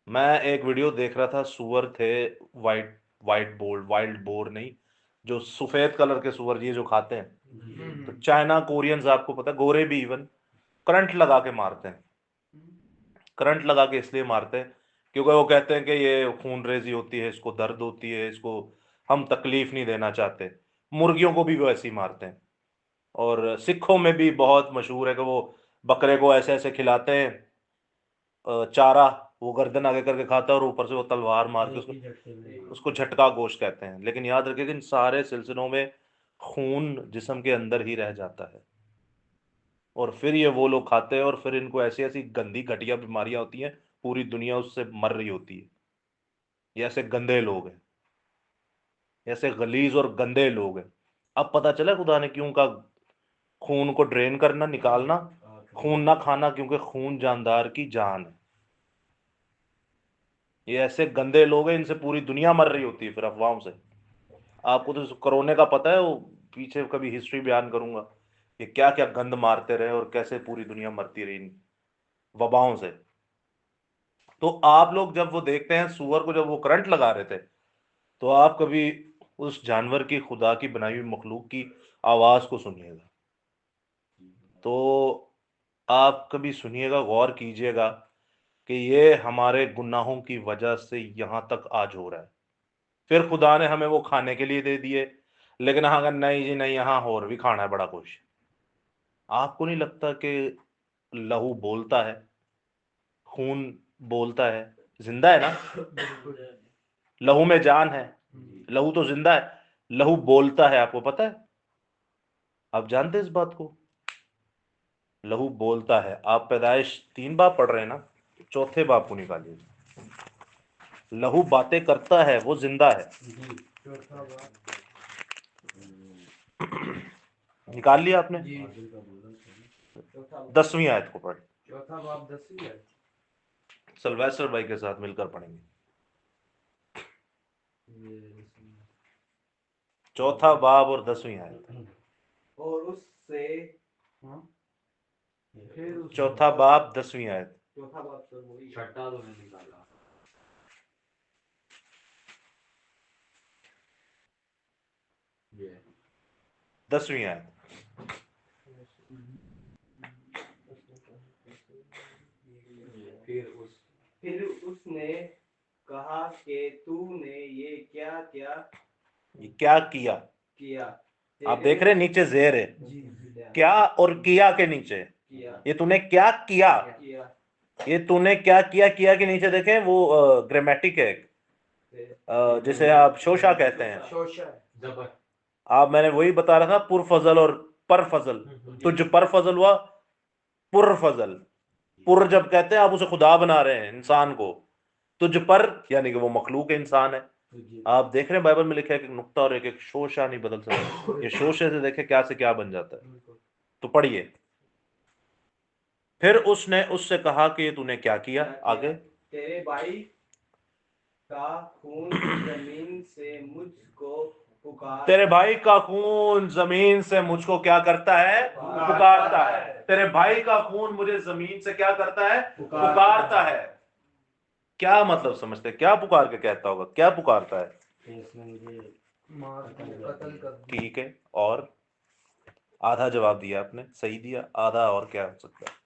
मैं एक वीडियो देख रहा था, सुअर थे, वाइट वाइल्ड बोर नहीं, जो सफेद कलर के सुअर ये जो खाते हैं, तो चाइना कोरियंस आपको पता है, गोरे भी इवन करंट लगा के मारते हैं। करंट लगा के इसलिए मारते हैं क्योंकि वो कहते हैं कि ये खून रेजी होती है, इसको दर्द होती है, इसको हम तकलीफ नहीं देना चाहते। मुर्गियों को भी वो ऐसे ही मारते हैं। और सिखों में भी बहुत मशहूर है कि वो बकरे को ऐसे ऐसे खिलाते हैं, चारा, वो गर्दन आगे करके खाता है और ऊपर से वो तलवार मार के उसको झटका गोश्त कहते हैं। लेकिन याद रखिए कि इन सारे सिलसिलों में खून जिस्म के अंदर ही रह जाता है, और फिर ये वो लोग खाते हैं, और फिर इनको ऐसी ऐसी गंदी घटिया बीमारियां होती हैं, पूरी दुनिया उससे मर रही होती है। ये ऐसे गंदे लोग हैं, ऐसे गलीज और गंदे लोग हैं। अब पता चला खुदा ने क्यों का खून को ड्रेन करना, निकालना, खून ना खाना, क्योंकि खून जानदार की जान है। ये ऐसे गंदे लोग हैं, इनसे पूरी दुनिया मर रही होती है फिर अफवाहों से। आपको तो कोरोना का पता है, वो पीछे कभी हिस्ट्री बयान करूंगा, ये क्या क्या गंद मारते रहे और कैसे पूरी दुनिया मरती रही इन वबाओं से। तो आप लोग जब वो देखते हैं सुअर को जब वो करंट लगा रहे थे, तो आप कभी उस जानवर की, खुदा की बनाई हुई मखलूक की आवाज को सुनिएगा, तो आप कभी सुनिएगा, गौर कीजिएगा कि ये हमारे गुनाहों की वजह से यहां तक आज हो रहा है। फिर खुदा ने हमें वो खाने के लिए दे दिए, लेकिन अगर नहीं जी नहीं, यहाँ और भी खाना है बड़ा कुछ। आपको नहीं लगता कि लहू बोलता है? खून बोलता है, जिंदा है ना, लहू में जान है, लहू तो जिंदा है, लहू बोलता है, आपको पता है, आप जानते हैं इस बात को, लहू बोलता है। आप पैदाइश 3 बाब पढ़ रहे हैं ना, चौथे बाब को निकालिए। लहू बातें करता है, वो जिंदा है, निकाल लिया आपने? 10वीं आयत को पढ़, चौथा बाब 10वीं है। सल्वेस्टर भाई के साथ मिलकर पढ़ेंगे। चौथा बाब और 10वीं आयत। और उससे चौथा बाब 10वीं आयत। चौथा बाब सर वही छठा तो नहीं निकाला। ये 10वीं आयत। फिर उसने कहा कि तूने ये क्या क्या ये क्या किया? किया। आप देख रहे हैं नीचे जेर है, जी क्या और किया के नीचे, किया ये तूने क्या किया, किया ये तूने क्या किया, किया के नीचे देखें वो ग्रामेटिक है, जिसे आप शोशा कहते हैं। शोशा है। जबर। आप, मैंने वही बता रहा था, पुर फजल और पर फजल। तुझ पर फजल हुआ, पुर फजल। पुर जब कहते हैं आप उसे खुदा बना रहे हैं इंसान को, तुझ पर यानी कि वो मखलूक इंसान है। आप देख रहे हैं बाइबल में लिखा है कि नुक्ता और एक एक शोशा नहीं बदल सकता, ये शोशे से देखे क्या से क्या बन जाता है। तो पढ़िए, फिर उसने उससे कहा कि तूने क्या किया, आगे। तेरे भाई का खून जमीन से मुझको पुकार तेरे भाई का खून जमीन से मुझको क्या करता है? पुकारता है। तेरे भाई का खून मुझे जमीन से क्या करता है? पुकारता है। क्या मतलब समझते हैं? क्या पुकार के कहता होगा? क्या पुकारता है? मार कत्ल कर दिया। ठीक है, और आधा जवाब दिया आपने, सही दिया। आधा और क्या हो सकता है?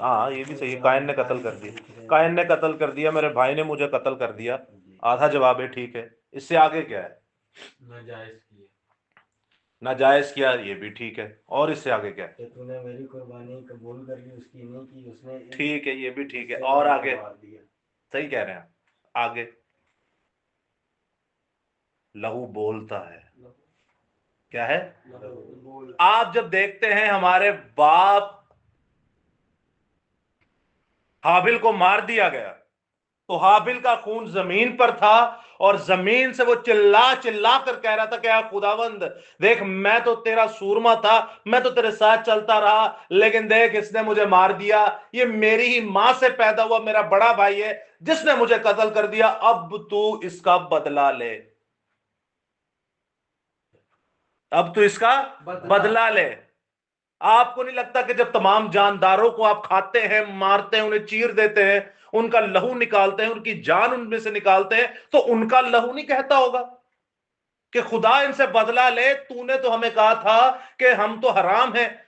हाँ, ये भी सही है, कायन ने कत्ल कर दिया, कायन ने कत्ल कर दिया, मेरे भाई ने मुझे कत्ल कर दिया। आधा जवाब है, ठीक है। इससे आगे क्या है? नाजायज किया। नाजायज किया, ये भी ठीक है। और इससे आगे क्या है? कि तूने मेरी कुर्बानी कबूल कर ली, उसकी नहीं की, उसने ठीक है, ये भी ठीक है। उससे और मुझे आगे? मार दिया। सही कह रहे हैं आगे। लहू बोलता है, क्या है? आप जब देखते हैं हमारे बाप हाबिल को मार दिया गया, तो हाबिल का खून जमीन पर था, और जमीन से वो चिल्ला चिल्ला कर कह रहा था कि यार खुदावंद देख, मैं तो तेरा सूरमा था, मैं तो तेरे साथ चलता रहा, लेकिन देख इसने मुझे मार दिया, ये मेरी ही मां से पैदा हुआ मेरा बड़ा भाई है जिसने मुझे कत्ल कर दिया, अब तू इसका बदला ले, अब तू इसका बदला ले। आपको नहीं लगता कि जब तमाम जानदारों को आप खाते हैं, मारते हैं, उन्हें चीर देते हैं, उनका लहू निकालते हैं, उनकी जान उनमें से निकालते हैं, तो उनका लहू नहीं कहता होगा कि खुदा इनसे बदला ले? तूने तो हमें कहा था कि हम तो हराम हैं,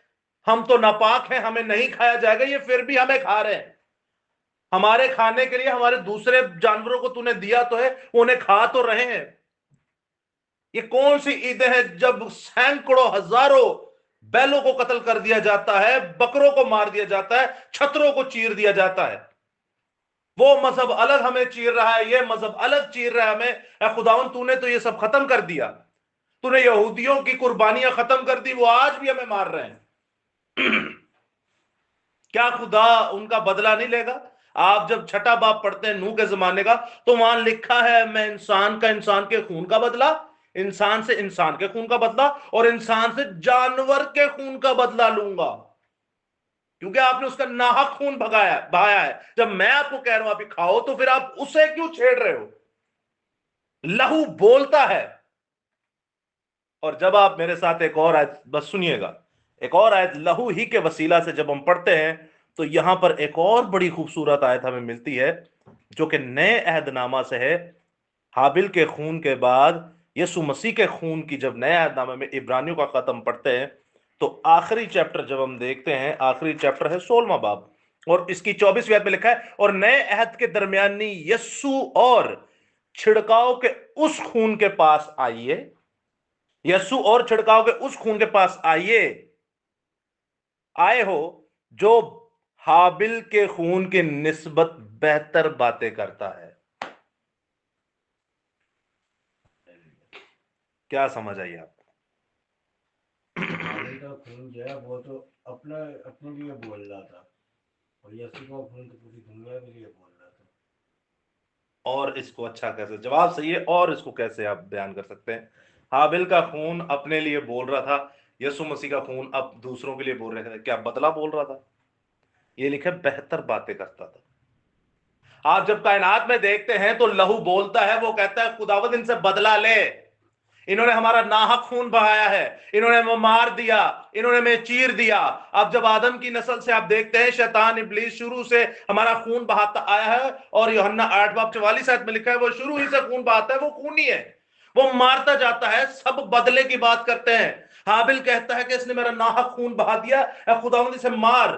हम तो नापाक हैं, हमें नहीं खाया जाएगा, ये फिर भी हमें खा रहे हैं। हमारे खाने के लिए हमारे दूसरे जानवरों को तूने दिया तो है, उन्हें खा तो रहे हैं। ये कौन सी ईदें हैं जब सैकड़ों हजारों बैलों को कत्ल कर दिया जाता है, बकरों को मार दिया जाता है, छतरों को चीर दिया जाता है? वो मजहब अलग हमें चीर रहा है, ये मजहब अलग चीर रहा है हमें। ऐ खुदावन, तूने तो ये सब खत्म कर दिया, तूने यहूदियों की कुर्बानियां खत्म कर दी, वो आज भी हमें मार रहे हैं। क्या खुदा उनका बदला नहीं लेगा? आप जब छठा बाब पढ़ते हैं नूह के जमाने का, तो वहां लिखा है, मैं इंसान का इंसान के खून का बदला, इंसान से इंसान के खून का बदला, और इंसान से जानवर के खून का बदला लूंगा, क्योंकि आपने उसका नाहक खून भगाया बहाया है। जब मैं आपको कह रहा हूं आप ये खाओ, तो फिर आप उसे क्यों छेड़ रहे हो? लहू बोलता है। और जब आप मेरे साथ एक और आयत बस सुनिएगा, एक और आयत लहू ही के वसीला से जब हम पढ़ते हैं, तो यहां पर एक और बड़ी खूबसूरत आयत हमें मिलती है, जो कि नए अहदनामा से है। हाबिल के खून के बाद यीशु मसीह के खून की जब नए अहदनामे में इब्रानियों का खत्म पढ़ते हैं, तो आखिरी चैप्टर जब हम देखते हैं, आखिरी चैप्टर है 16वां बाब, और इसकी 24वीं आयत में लिखा है, और नए अहद के दरमियानी यीशु और छिड़काव के उस खून के पास आइए, यीशु और छिड़काव के उस खून के पास आइए आए हो जो हाबिल के खून की निस्बत बेहतर बातें करता है। क्या समझ आई आपको? हाबिल का खून जो है वो तो अपना अपने लिए बोल रहा था, और यीशु का खून तो पूरी दुनिया के लिए बोल रहा था। और इसको अच्छा कैसे, जवाब सही है, और इसको कैसे आप बयान कर सकते हैं? हाबिल का खून अपने लिए बोल रहा था, यीशु मसीह का खून अब दूसरों के लिए बोल रहे थे। क्या बदला बोल रहा था? ये लिखा है बेहतर बातें करता था। आप जब कायनात में देखते हैं तो लहू बोलता है, वो कहता है खुदावंद इनसे बदला ले, इन्होंने हमारा नाहक खून बहाया है, इन्होंने हमें मार दिया, इन्होंने हमें चीर दिया। अब जब आदम की नस्ल से आप देखते हैं शैतान इब्लीस शुरू से हमारा खून बहाता आया है, और यूहन्ना 8:44 में लिखा है वो शुरू ही से खून बहाता है, वो खूनी है, वो मारता जाता है। सब बदले की बात करते हैं। हाबिल कहता है कि इसने मेरा नाहक खून बहा दिया, खुदावंद इसे मार।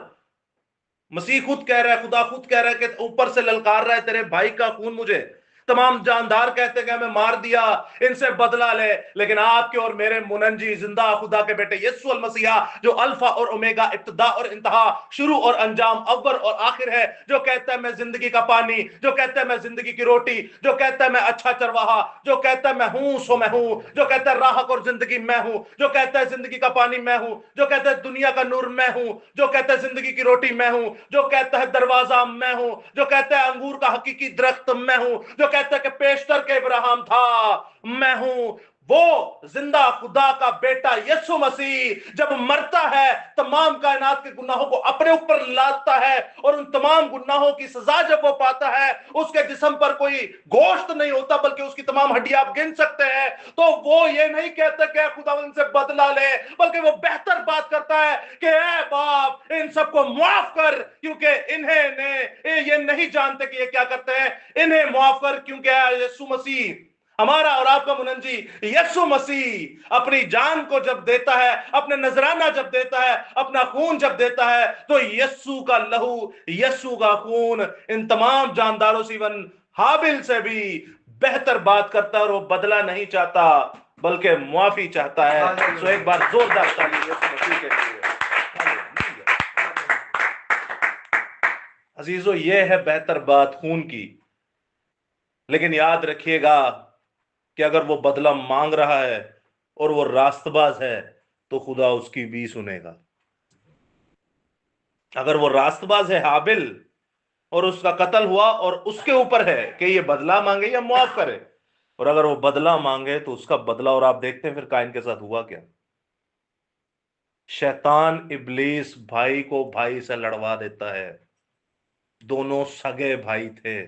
मसीह खुद कह रहा है, खुदा खुद कह रहा है कि ऊपर से ललकार रहा है तेरे भाई का खून मुझे। तमाम जानदार कहते हैं कि हमें मार दिया, इनसे बदला ले। लेकिन आपके और मेरे मुनंजी जिंदा खुदा के बेटे यीशु अल मसीहा, जो अल्फा और ओमेगा, इब्तिदा और इंतहा, शुरू और अंजाम, अव्वल और आखिर है, जो कहता है मैं जिंदगी का पानी, जो कहता है मैं जिंदगी की रोटी, जो कहता है मैं अच्छा चरवाहा, जो कहता है मैं हूं सो मैं हूं, जो कहता है राहक और जिंदगी मैं हूं, जो कहता है जिंदगी का पानी मैं हूं, जो कहता है दुनिया का नूर मैं हूं, जो कहता है जिंदगी की रोटी मैं हूं, जो कहता है दरवाजा मैं हूं, जो कहता है अंगूर का हकीकी दरख्त मैं हूं, जो कहता है कि पेशतर के इब्राहिम था मैं हूं। वो जिंदा खुदा का बेटा यीशु मसीह जब मरता है, तमाम कायनात के गुनाहों को अपने ऊपर लाता है, और उन तमाम गुनाहों की सजा जब वो पाता है, उसके जिस्म पर कोई गोश्त नहीं होता बल्कि उसकी तमाम हड्डियां आप गिन सकते हैं। तो वो ये नहीं कहता कि खुदावंद से बदला ले, बल्कि वो बेहतर बात करता है कि ऐ बाप इन सबको माफ कर, क्योंकि ये नहीं जानते कि ये क्या करते हैं। इन्हें माफ कर, क्योंकि यीशु मसीह हमारा और आपका मुनंजी यीशु मसीह अपनी जान को जब देता है, अपने नजराना जब देता है, अपना खून जब देता है, तो यीशु का लहू, यीशु का खून इन तमाम जानदारों से, इवन हाबिल से भी बेहतर बात करता है। और वो बदला नहीं चाहता बल्कि मुआफी चाहता है। सो एक बार जोरदार ताली यीशु मसीह के लिए। अजीजों, ये है बेहतर बात खून की। लेकिन याद रखिएगा कि अगर वो बदला मांग रहा है और वो रास्तबाज है, तो खुदा उसकी भी सुनेगा। अगर वो रास्तबाज है हाबिल, और उसका कत्ल हुआ, और उसके ऊपर है कि ये बदला मांगे या मुआफ करे, और अगर वो बदला मांगे तो उसका बदला। और आप देखते हैं फिर काइन के साथ हुआ क्या। शैतान इब्लीस भाई को भाई से लड़वा देता है। दोनों सगे भाई थे।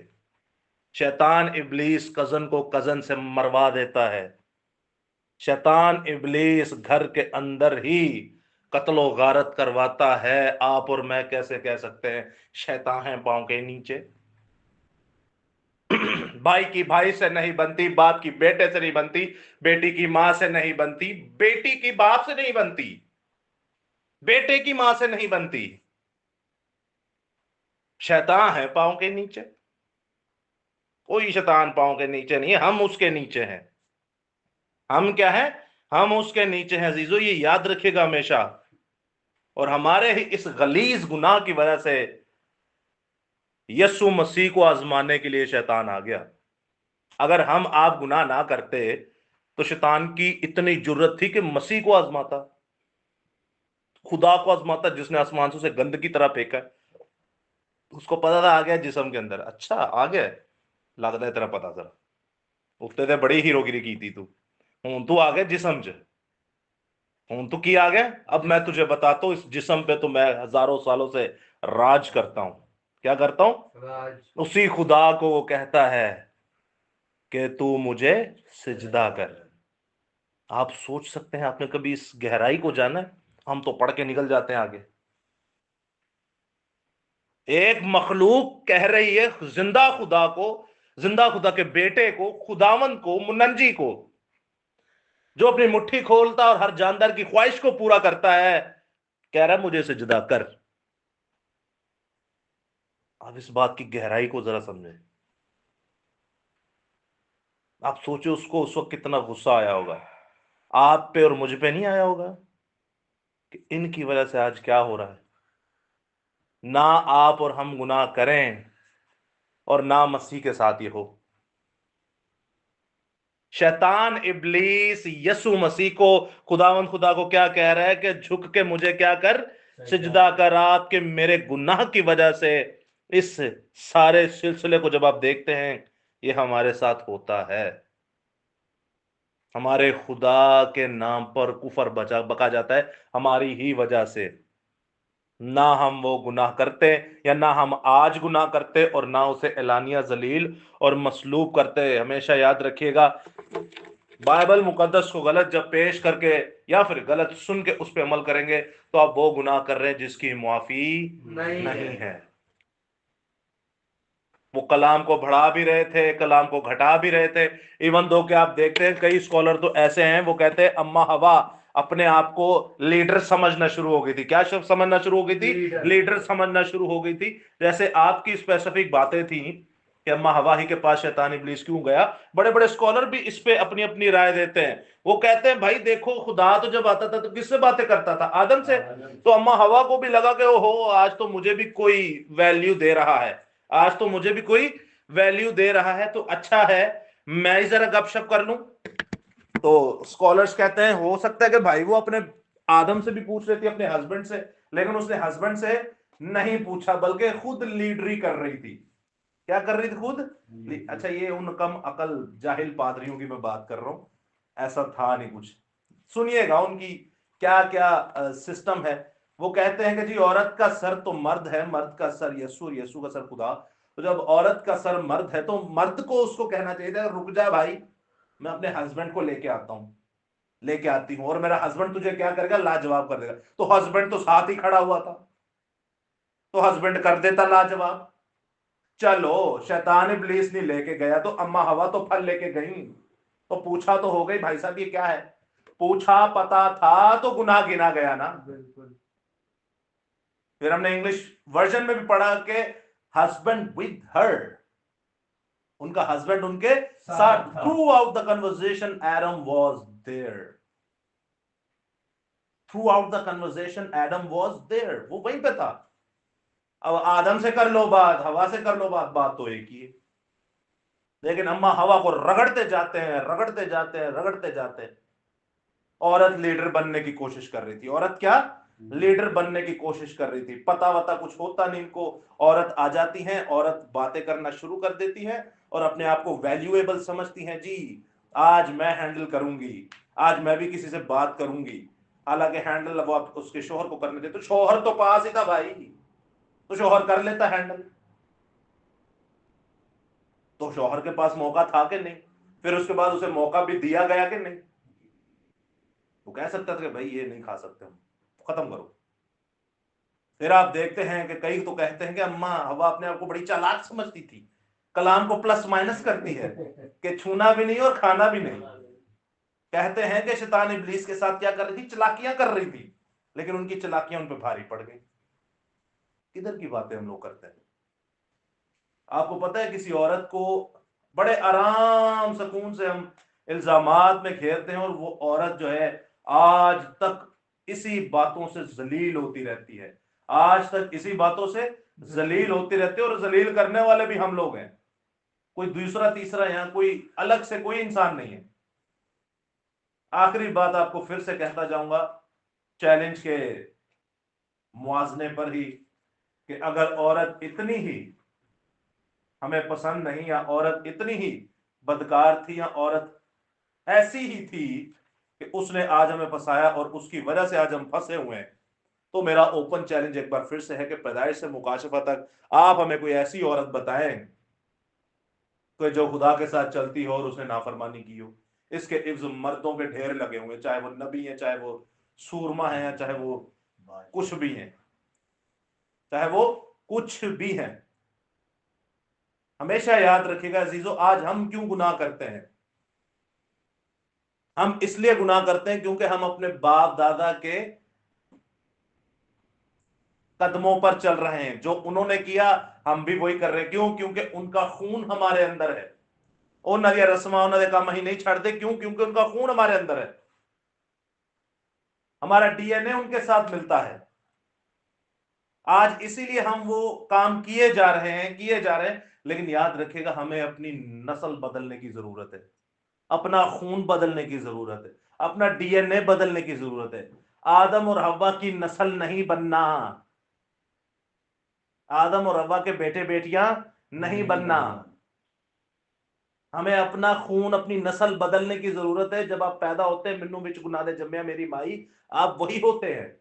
शैतान इब्लीस कजन को कजन से मरवा देता है। शैतान इब्लीस घर के अंदर ही कत्लो गारत करवाता है। आप और मैं कैसे कह सकते हैं शैतान है पांव के नीचे? भाई की भाई से नहीं बनती, बाप की बेटे से नहीं बनती, बेटी की मां से नहीं बनती, बेटी की बाप से नहीं बनती, बेटे की मां से नहीं बनती। शैतान है पांव के नीचे। कोई शैतान पांव के नीचे नहीं है, हम उसके नीचे हैं। हम क्या है? हम उसके नीचे हैं। अजीजो, ये याद रखिएगा हमेशा। और हमारे ही इस गलीज गुनाह की वजह से यीशु मसीह को आजमाने के लिए शैतान आ गया। अगर हम आप गुनाह ना करते तो शैतान की इतनी जुर्रत थी कि मसीह को आजमाता, खुदा को आजमाता, जिसने आसमान से गंद की तरह फेंका है। उसको पता था आ गया जिस्म के अंदर। अच्छा आ गया, लगता है तेरा पता जरा, उत्ते ते बड़ी हीरोगिरी की थी तू, हूं तू आ गया जिस्म च, हूं तू की आ गया। अब मैं तुझे बताता हूं, इस जिस्म पे तो मैं हजारों सालों से राज करता हूं। क्या करता हूं? राज। उसी खुदा को वो कहता है कि तू मुझे सिजदा कर। आप सोच सकते हैं, आपने कभी इस गहराई को जाना है? हम तो पढ़ के निकल जाते हैं आगे। एक मखलूक कह रही है जिंदा खुदा को, जिंदा खुदा के बेटे को, खुदावंद को, मुनंजी को, जो अपनी मुट्ठी खोलता और हर जानदार की ख्वाहिश को पूरा करता है, कह रहा है मुझे सिजदा कर। आप इस बात की गहराई को जरा समझें। आप सोचो उसको उस वक्त कितना गुस्सा आया होगा। आप पे और मुझ पे नहीं आया होगा? कि इनकी वजह से आज क्या हो रहा है। ना आप और हम गुनाह करें और ना मसीह के साथ ये हो। शैतान इब्लीस यसु मसीह को, खुदावंद खुदा को क्या कह रहा है कि झुक के मुझे क्या कर, सिजदा कर। आपके मेरे गुनाह की वजह से इस सारे सिलसिले को जब आप देखते हैं, ये हमारे साथ होता है। हमारे खुदा के नाम पर कुफर बका जाता है हमारी ही वजह से। ना हम वो गुनाह करते, या ना हम आज गुनाह करते, और ना उसे एलानिया जलील और मसलूब करते। हमेशा याद रखिएगा, बाइबल मुकद्दस को गलत जब पेश करके या फिर गलत सुन के उस पर अमल करेंगे तो आप वो गुनाह कर रहे हैं जिसकी मुआफी नहीं है। वो कलाम को बढ़ा भी रहे थे, कलाम को घटा भी रहे थे। इवन दो कि आप देखते हैं कई स्कॉलर तो ऐसे हैं, वो कहते हैं अम्मा हवा अपने आप को लीडर समझना शुरू हो गई थी। क्या शब्द समझना शुरू हो गई थी? लीडर समझना शुरू हो गई थी। जैसे आपकी स्पेसिफिक बातें थी कि अम्मा हवा ही के पास शैतान इब्लीस क्यों गया, बड़े बड़े स्कॉलर भी इस पे अपनी अपनी राय देते हैं। वो कहते हैं भाई देखो, खुदा तो जब आता था तो किससे बातें करता था? आदम से। तो अम्मा हवा को भी लगा कि ओहो, आज तो मुझे भी कोई वैल्यू दे रहा है, आज तो मुझे भी कोई वैल्यू दे रहा है, तो अच्छा है मैं ही जरा गपशप कर लूं। तो स्कॉलर्स कहते हैं हो सकता है कि भाई वो अपने आदम से भी पूछ रही थी, अपने हस्बैंड से, लेकिन उसने हस्बैंड से नहीं पूछा, बल्कि खुद लीडरी कर रही थी। क्या कर रही थी? खुद। अच्छा, ये उन कम अकल जाहिल पादरियों की मैं बात कर रहा हूं, ऐसा था नहीं कुछ। सुनिएगा उनकी क्या क्या सिस्टम है। वो कहते हैं कि जी औरत का सर तो मर्द है, मर्द का सर यीशु, यीशु का सर खुदा। तो जब औरत का सर मर्द है तो मर्द को उसको कहना चाहिए था रुक जा भाई, मैं अपने हस्बैंड को लेके आता हूं, लेके आती हूं, और मेरा हस्बैंड तुझे क्या करेगा? लाजवाब कर देगा। तो हस्बैंड तो साथ ही खड़ा हुआ था, तो हस्बैंड कर देता लाजवाब। चलो, शैतान इब्लीस नहीं लेके गया तो अम्मा हवा तो फल लेके गई, तो पूछा तो हो गई भाई साहब ये क्या है? पूछा, पता था तो गुनाह गिना गया ना। बिल्कुल। फिर हमने इंग्लिश वर्जन में भी पढ़ा कि हस्बैंड विद हर, उनका हस्बैंड उनके साथ। Throughout the conversation Adam was there, throughout the conversation Adam was there, वो वहीं पे था। अब आदम से कर लो बात, हवा से कर लो बात, बात तो एक ही है। लेकिन अम्मा हवा को रगड़ते जाते हैं, रगड़ते जाते हैं, रगड़ते जाते हैं। औरत लीडर बनने की कोशिश कर रही थी। औरत क्या? लीडर बनने की कोशिश कर रही थी। पता वता कुछ होता नहीं इनको। औरत आ जाती है, औरत बातें करना शुरू कर देती है और अपने आप को वैल्यूएबल समझती है। जी आज मैं हैंडल करूंगी, आज मैं भी किसी से बात करूंगी। हालांकि हैंडल वो आप उसके शोहर को करने दे, तो शोहर तो पास ही था भाई, तो शोहर कर लेता हैंडल। तो शोहर के पास मौका था कि नहीं? फिर उसके बाद उसे मौका भी दिया गया कि नहीं? वो कह सकता था कि भाई ये नहीं खा सकते हम, खत्म करो। फिर आप देखते हैं कि कई तो कहते हैं कि अम्मा हवा अपने आप को बड़ी चालाक समझती थी, कलाम को प्लस माइनस करती है कि छूना भी नहीं और खाना भी नहीं। कहते हैं कि शैतान इब्लीस के साथ क्या कर रही थी? चलाकियां कर रही थी, लेकिन उनकी चलाकियां उन पर भारी पड़ गई। किधर की बातें हम लोग करते हैं? आपको पता है किसी औरत को बड़े आराम सुकून से हम इल्जामात में घेरते हैं, और वो औरत जो है आज तक इसी बातों से जलील होती रहती है, आज तक इसी बातों से जलील होती रहती है, और जलील करने वाले भी हम लोग हैं। कोई दूसरा तीसरा यहां कोई अलग से कोई इंसान नहीं है। आखिरी बात आपको फिर से कहता जाऊंगा चैलेंज के मुआजने पर ही, कि अगर औरत इतनी ही हमें पसंद नहीं, या औरत इतनी ही बदकार थी, या औरत ऐसी ही थी कि उसने आज हमें फंसाया और उसकी वजह से आज हम फंसे हुए हैं, तो मेरा ओपन चैलेंज एक बार फिर से है कि पैदाइश से मुकाशफा तक आप हमें कोई ऐसी औरत बताएं कि जो खुदा के साथ चलती हो और उसने नाफरमानी की हो। इसके इव्ज मर्दों के ढेर लगे हुए, चाहे वो नबी है, चाहे वो सूरमा है, चाहे वो कुछ भी है, चाहे वो कुछ भी है। हमेशा याद रखिएगा अजीजों, आज हम क्यों गुनाह करते हैं? हम इसलिए गुनाह करते हैं क्योंकि हम अपने बाप दादा के कदमों पर चल रहे हैं। जो उन्होंने किया हम भी वही कर रहे हैं। क्यों? क्योंकि उनका खून हमारे अंदर है। ਉਹਨਾਂ ਦੀਆਂ ਰਸਮਾਂ ਉਹਨਾਂ ਦੇ ਕੰਮ ਅਸੀਂ ਨਹੀਂ ਛੱਡਦੇ। क्यों? क्योंकि उनका खून हमारे अंदर है। हमारा डीएनए उनके साथ मिलता है। आज इसीलिए हम वो काम किए जा रहे हैं, लेकिन याद रखिएगा हमें अपनी नस्ल बदलने की जरूरत है, अपना खून बदलने की जरूरत है, अपना डीएनए बदलने की जरूरत है। आदम और हव्वा की नस्ल नहीं बनना, आदम और हव्वा के बेटे बेटियां नहीं बनना। हमें अपना खून, अपनी नस्ल बदलने की जरूरत है। जब आप पैदा होते हैं, मिन्नू बिच गुना दे जम्मिया मेरी माई, आप वही होते हैं।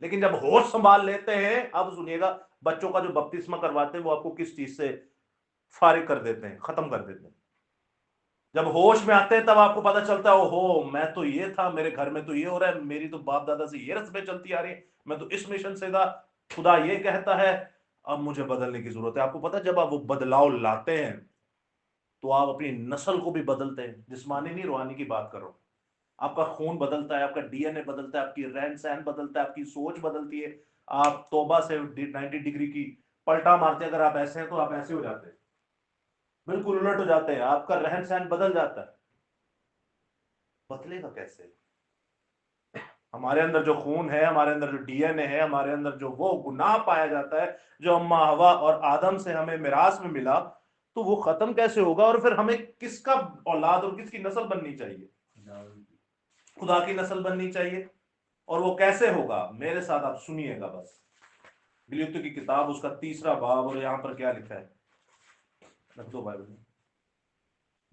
लेकिन जब होश संभाल लेते हैं, अब सुनिएगा, बच्चों का जो बपतिस्मा करवाते हैं वो आपको किस चीज से फारिग कर देते हैं, खत्म कर देते हैं। जब होश में आते हैं तब आपको पता चलता है, ओहो मैं तो ये था, मेरे घर में तो ये हो रहा है, मेरी तो बाप दादा से ये रस्में चलती आ रही है, मैं तो इस मिशन से था, खुदा ये कहता है, अब मुझे बदलने की जरूरत है। आपको पता है जब आप वो बदलाव लाते हैं तो आप अपनी नस्ल को भी बदलते हैं। जिस्मानी नहीं, रूहानी की बात कर रहा हूं। आपका खून बदलता है, आपका डीएनए बदलता है, आपकी रहन सहन बदलता है, आपकी सोच बदलती है। आप तौबा से 90 डिग्री की पलटा मारते हैं, अगर आप ऐसे हैं तो आप ऐसे हो जाते हैं, बिल्कुल उलट हो जाते हैं, आपका रहन सहन बदल जाता है। बदलेगा कैसे? हमारे अंदर जो खून है, हमारे अंदर जो डीएनए है, हमारे अंदर जो वो गुनाह पाया जाता है जो अम्मा हवा और आदम से हमें मिरास में मिला, तो वो खत्म कैसे होगा? और फिर हमें किसका औलाद और किसकी नस्ल बननी चाहिए? खुदा की नस्ल बननी चाहिए। और वो कैसे होगा? मेरे साथ आप सुनिएगा बस। गलीतियों की किताब उसका 3 बाब, और यहां पर क्या लिखा है, रख दो बाइबल में।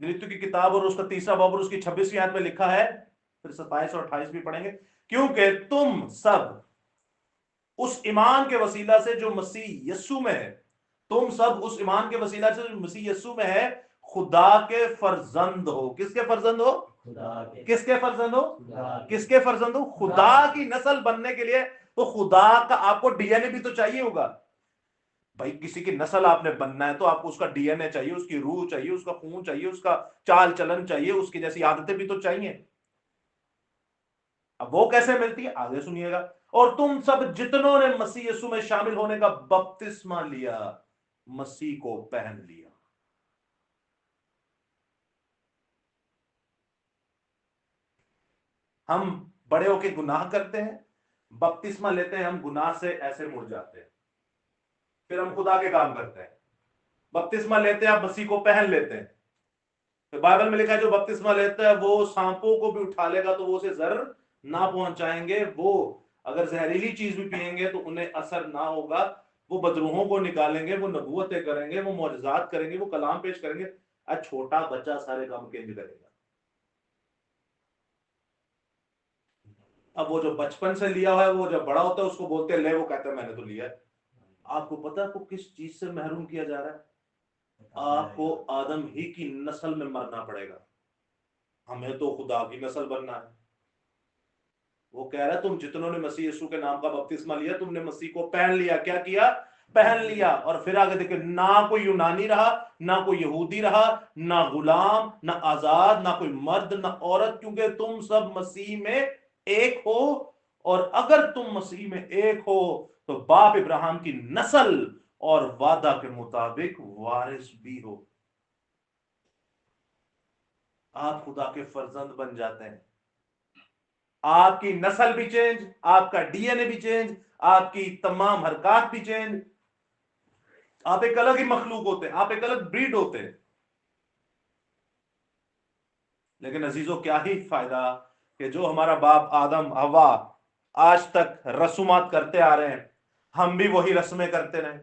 गलीतियों की किताब और उसका 3 बाब और उसकी 26वीं आयत में लिखा है, फिर 27 और 28 भी पढ़ेंगे, क्योंकि तुम सब उस ईमान के वसीला से जो मसीह यस्सु में है, तुम सब उस ईमान के वसीला से जो मसीह यस्सु में है, खुदा के फर्जंद हो। किसके फर्जंद हो? किसके फर्जंद हो? किसके फर्जंद हो? खुदा की नस्ल बनने के लिए तो खुदा का आपको डीएनए भी तो चाहिए होगा भाई। किसी की नस्ल आपने बनना है तो आपको उसका डीएनए चाहिए, उसकी रूह चाहिए, उसका खून चाहिए, उसका चाल चलन चाहिए, उसकी जैसी आदतें भी तो चाहिए। अब वो कैसे मिलती है, आगे सुनिएगा। और तुम सब जितनों ने मसीह यीशु में शामिल होने का बपतिस्मा लिया, मसीह को पहन लिया। हम बड़े होके गुनाह करते हैं, बपतिस्मा लेते हैं, हम गुनाह से ऐसे मुड़ जाते हैं, फिर हम खुदा के काम करते हैं। बपतिस्मा लेते हैं, आप मसीह को पहन लेते हैं। तो बाइबल में लिखा है जो बपतिस्मा लेता है वो सांपों को भी उठा लेगा तो वो उसे जरूर ना पहुंचाएंगे। वो अगर जहरीली चीज भी पिएंगे तो उन्हें असर ना होगा। वो बदरूहों को निकालेंगे, वो नबूवतें करेंगे, वो मौजज़ात करेंगे, वो कलाम पेश करेंगे। आज छोटा बच्चा सारे काम केंद्र करेगा। अब वो जो बचपन से लिया हुआ है, वो जब बड़ा होता है उसको बोलते हैं ले, वो कहता है मैंने तो लिया है। आपको पता है आपको किस चीज से महरूम किया जा रहा है? आपको आदम ही की नस्ल में मरना पड़ेगा। हमें तो खुदा की नस्ल बनना है। वो कह रहा है तुम जितनों ने मसीह यीशु के नाम का बपतिस्मा लिया, तुमने मसीह को पहन लिया। क्या किया? पहन लिया। और फिर आगे देखिए, ना कोई यूनानी रहा, ना कोई यहूदी रहा, ना गुलाम, ना आजाद, ना कोई मर्द, ना औरत, क्योंकि तुम सब मसीह में एक हो। और अगर तुम मसीह में एक हो तो बाप इब्राहिम की नस्ल और वादा के मुताबिक वारिस भी हो। आप खुदा के फर्जंद बन जाते हैं। आपकी नस्ल भी चेंज, आपका डीएनए भी चेंज, आपकी तमाम हरकत भी चेंज। आप एक अलग ही मखलूक होते हैं, आप एक अलग ब्रीड होते हैं। लेकिन अजीजों, क्या ही फायदा कि जो हमारा बाप आदम हवा आज तक रसूमात करते आ रहे हैं, हम भी वही रस्में करते रहे,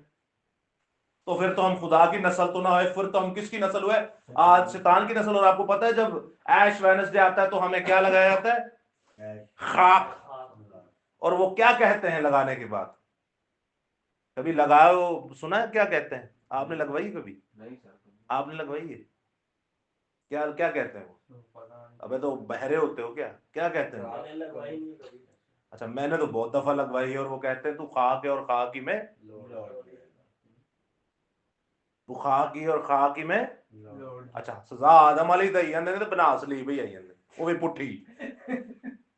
तो फिर तो हम खुदा की नस्ल तो ना हुए, फिर तो हम किसकी नस्ल हुए? आज शैतान की नस्ल। और आपको पता है जब ऐश वेडनेसडे आता है तो हमें क्या लगाया जाता है? खाक। और वो क्या कहते हैं लगाने के बाद? कभी लगाओ, सुना है क्या कहते हैं? आपने लगवाई कभी? नहीं सर। आपने लगवाई है? क्या क्या कहते हैं वो? अबे तो बहरे होते हो क्या? क्या कहते हैं? अच्छा, मैंने तो बहुत दफा लगवाई है। और वो कहते हैं तू खाक है और खाकी में, तू खाकी और खाकी में। अच्छा, सजा आदम वाली तो आई ते बना असली भी आई जाते, वो भी पुठी।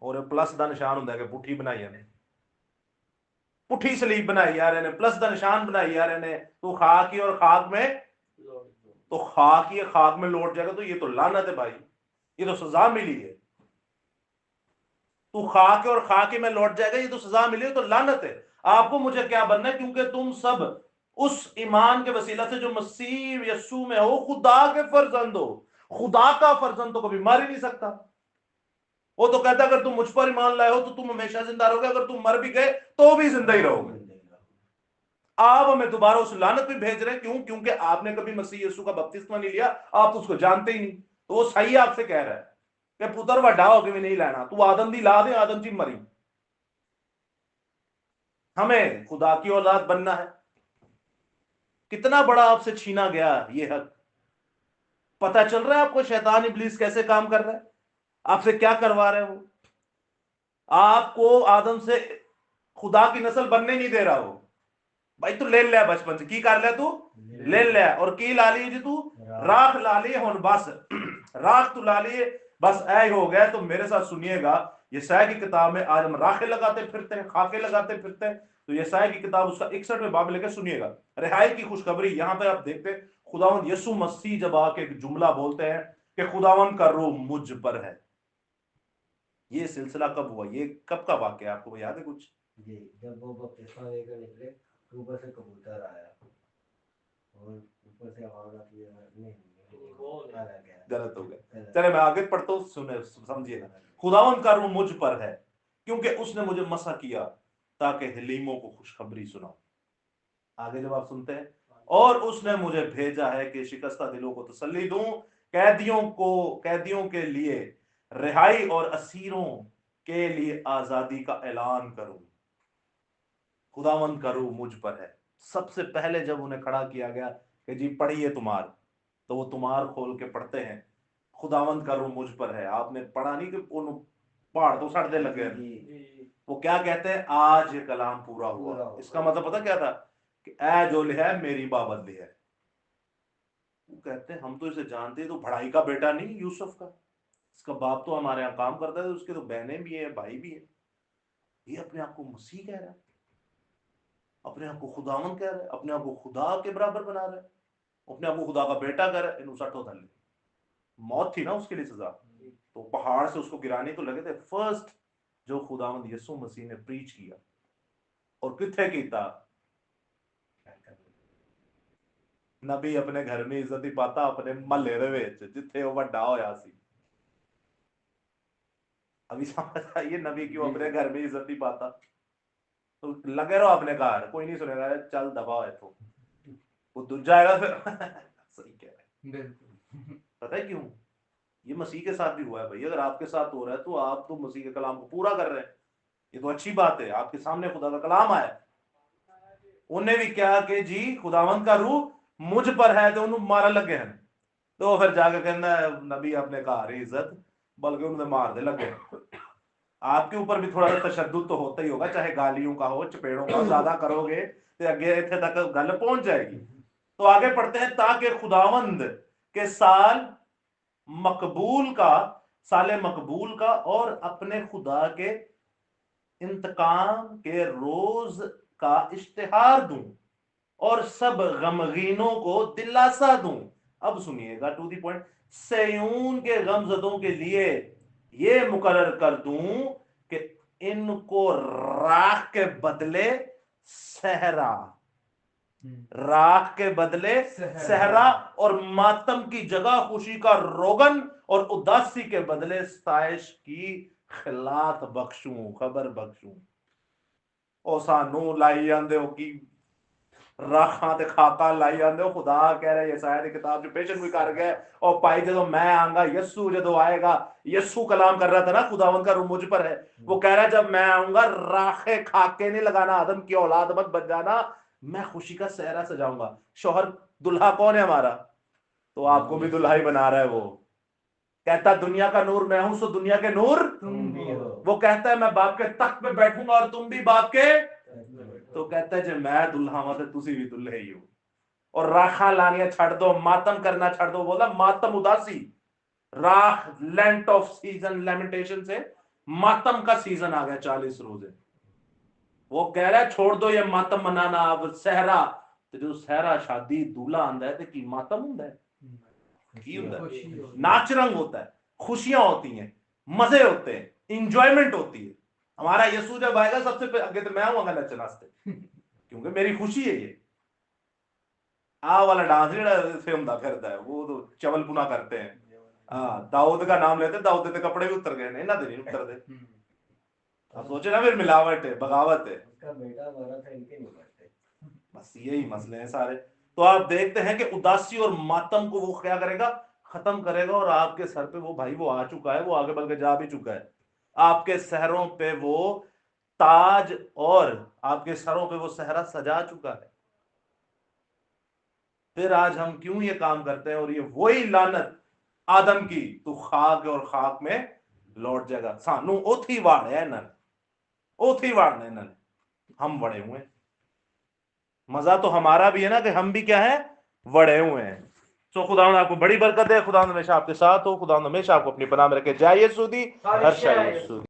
और प्लस का निशान होंगे कि पुठी बनाई जाने, पुठी सलीब बनाई जा रहे ने, प्लस का निशान बनाई जा रहे ने। तू खाक ही और खाक में, तो खाक ही खाक में लौट जाएगा। तो ये तो लानत है भाई, ये तो सजा मिली है। तू खा के और खा के मैं लौट जाएगा, ये तो सजा मिली तो लानत है। आपको मुझे क्या बनना है, क्योंकि तुम सब उस ईमान के वसीला से जो मसीह यस्सु में हो खुदा के फर्जंद हो। खुदा का फर्जंद तो कभी मर ही नहीं सकता। वो तो कहता अगर तुम मुझ पर ईमान लाए हो तो तुम हमेशा जिंदा रहोगे, अगर तुम मर भी गए तो भी जिंदा ही रहोगे। आप हमें दोबारा उस लानत में भेज रहे हैं, क्यों? क्योंकि आपने कभी मसीह यीशु का बपतिस्मा नहीं लिया, आप उसको जानते ही नहीं। तो वो सही आपसे कह रहा है कि पुत्र वड्डा होके भी नहीं लेना, तू आदम दी ला दे, आदम जी मरी। हमें खुदा की औलाद बनना है। कितना बड़ा आपसे छीना गया ये हक। पता चल रहा है आपको शैतान इब्लीस कैसे काम कर रहा है, आपसे क्या करवा रहा है वो? आपको आदम से खुदा की नस्ल बनने नहीं दे रहा हो। भाई तू ले लिया बचपन से, की कर लिया तू ले लिया, और की ला ली जी तू राख ला ली हुन बस राख तू ला ली बस ऐ हो गया। तो मेरे साथ सुनिएगा, यशायाह की किताब में आज हम राखें लगाते फिरते हैं, खाके लगाते फिरते हैं। तो यशायाह की किताब उसका 61वें बाब लेकर सुनिएगा, रिहाई की खुशखबरी। यहां पे आप देखते हैं खुदावंद यीशु मसीह जब आके एक जुमला बोलते हैं कि खुदावंद का रूह मुझ पर है। ये सिलसिला कब हुआ, ये कब का वाक्य है, आपको याद है कुछ? जी, जब वो बपतिस्मा लेकर निकले तो ऊपर से कबूतर आया और ऊपर से आवाज आती है, नहीं गलत हो गया। चले मैं आगे पढ़ता हूं, सुने समझिएगा। खुदावंद का रूह मुझ पर है क्योंकि उसने मुझे मसा किया ताकि हलीमों को खुशखबरी सुनाऊं। आगे जब आप सुनते हैं, और उसने मुझे भेजा है कि शिकस्ता दिलों को तसल्ली दूं, कैदियों के लिए रिहाई और असीरों के लिए आजादी का ऐलान करूं। खुदावंद का रूह मुझ पर है। सबसे पहले जब उन्हें खड़ा किया गया कि जी पढ़िए तुम्हार, तो वो तुम्हार खोल के पढ़ते हैं खुदावंद का रूह मुझ पर है। आपने पढ़ा नहीं कि उन पहाड़ तो सड़ने लगे। वो क्या कहते हैं, आज ये कलाम पूरा हुआ। इसका मतलब पता क्या था कि ऐ जो लिया है मेरी बाबत लिया है। वो कहते हैं हम तो इसे जानते हैं, तो भड़ाई का बेटा नहीं यूसुफ का, इसका बाप तो हमारे यहाँ काम करता है, उसके तो बहनें भी है भाई भी है। ये अपने आप को मसीह कह रहा है, अपने आप को खुदावंद कह रहा है, अपने आप को खुदा के बराबर बना रहा है, अपने आप को खुदा का बेटा कह रहा है। इन सठो धल मौत थी ना उसके लिए सजा, तो पहाड़ से उसको गिराने को लगे थे। फर्स्ट जो खुदावंद यीशु मसीह ने प्रीच किया और किथे कीता, नबी अपने घर में इज्जत ही पाता अपने महल्ले दे विच जिथे वो वड्डा होया सी। अभी समझ आइए नबी क्यों अपने घर में इज्जत नहीं पाता। तो लगे रहो अपने घर, कोई नहीं सुनेगा, चल दबा है तो वो दूजा आएगा फिर सही कह रहे हैं। पता है क्यों? ये मसीह के साथ भी हुआ है भाई। अगर आपके साथ हो रहा है तो आप तो मसीह के कलाम को पूरा कर रहे हैं, ये तो अच्छी बात है। आपके सामने खुदा का कलाम आया, उन्हें भी क्या कि जी खुदावंद का रूह मुझ पर है, तो उन्हें मारा लगे हैं। तो फिर जाकर कहना नबी अपने घर इज्जत, बल्कि उन्हें मार दे लगे। आपके ऊपर भी थोड़ा सा तशद्दुद तो होता ही होगा, चाहे गालियों का हो चपेड़ों का। ज्यादा करोगे तो आगे इतने तक गल पहुंच जाएगी। तो आगे पढ़ते हैं, ताकि खुदावंद के साले मकबूल का और अपने खुदा के इंतकाम के रोज का इश्तिहार दूं और सब गमगीनों को दिलासा दूं। अब सुनिएगा टू द पॉइंट, सयून के गमजदों के लिए ये मुकर्रर कर दूं कि इनको राख के बदले सहरा, राख के बदले सहरा और मातम की जगह खुशी का रोगन और उदासी के बदले सताइश की खिलात बख्शूं, खबर बख्शूं। ओ सानू लाई जांदे हो कि राखां ते खाका लाई जांदे हो। खुदा कह रहा है यशायाह दी किताब च पेशन भी कर गया, और भाई जदों मैं आऊंगा, यस्सु जदों आएगा, यस्सु कलाम कर रहा था ना खुदावंद का रूह मुझ पर है। वो कह रहा है जब मैं आऊंगा राखे खाके नहीं लगाना, आदम की औलाद मत बन जाना, मैं खुशी का सहरा सजाऊंगा। शौहर दुल्हा कौन है हमारा? तो आपको भी दुल्हा ही बना रहा है वो। कहता दुनिया का नूर मैं हूं, सो दुनिया के नूर तुम भी हो। वो कहता है मैं बाप के तख्त पे बैठूंगा और तुम भी बाप के। तो कहता है जब मैं दुल्हा हुआ तो तुसी भी दुल्हे ही हो। और राखा लानिया छड़ दो, मातम करना छड़ दो। बोला मातम उदासी, राख लेंट ऑफ सीजन, लेमिटेशन से मातम का सीजन आ गया 40 रोजे। वो कह रहा है छोड़ दो ये मातम मनाना, अब सहरा। तो जो सहरा शादी दूल्हा आंदा है तो की मातम होता है, की होता है, नाच रंग होता है, खुशियां होती हैं, मजे होते हैं। इंजॉयमेंट होती है। हमारा यीशु जब आएगा सबसे आगे तो मैं आऊंगा नचन वास्ते, क्योंकि मेरी खुशी है ये। आ वाला डांस ਜਿਹੜਾ ਫਿਰਦਾ ਫਿਰਦਾ है वो तो चवलपुना करते हैं। दाऊद का नाम लेते, दाऊद के कपड़े भी उतर गए ने, इन्होंने नहीं उतर दे। अब सोचे ना फिर मिलावट है, बगावत है। उसका बेटा मारा था, इनके नहीं मरते। बस यही मसले हैं सारे। तो आप देखते हैं कि उदासी और मातम को वो क्या करेगा, खत्म करेगा। और आपके सर पे वो भाई वो आ चुका है, वो आगे बढ़ के जा भी चुका है। आपके सहरों पे वो ताज और आपके सरों पे वो सहरा सजा चुका है। फिर आज हम क्यों ये काम करते हैं? और ये वही लानत आदम की, तू खाक और खाक में लौट जाएगा। सानू ओथी वाड़ है इन्होंने, ओथी वाड़ने इन्होंने, हम वड़े हुए। मजा तो हमारा भी है ना कि हम भी क्या है, वड़े हुए हैं। सो खुदा आपको बड़ी बरकत है। खुदा हमेशा आपके साथ हो। खुदा हमेशा आपको अपनी पनाह में रखे। जय यीशु दी, हर शय यीशु दी।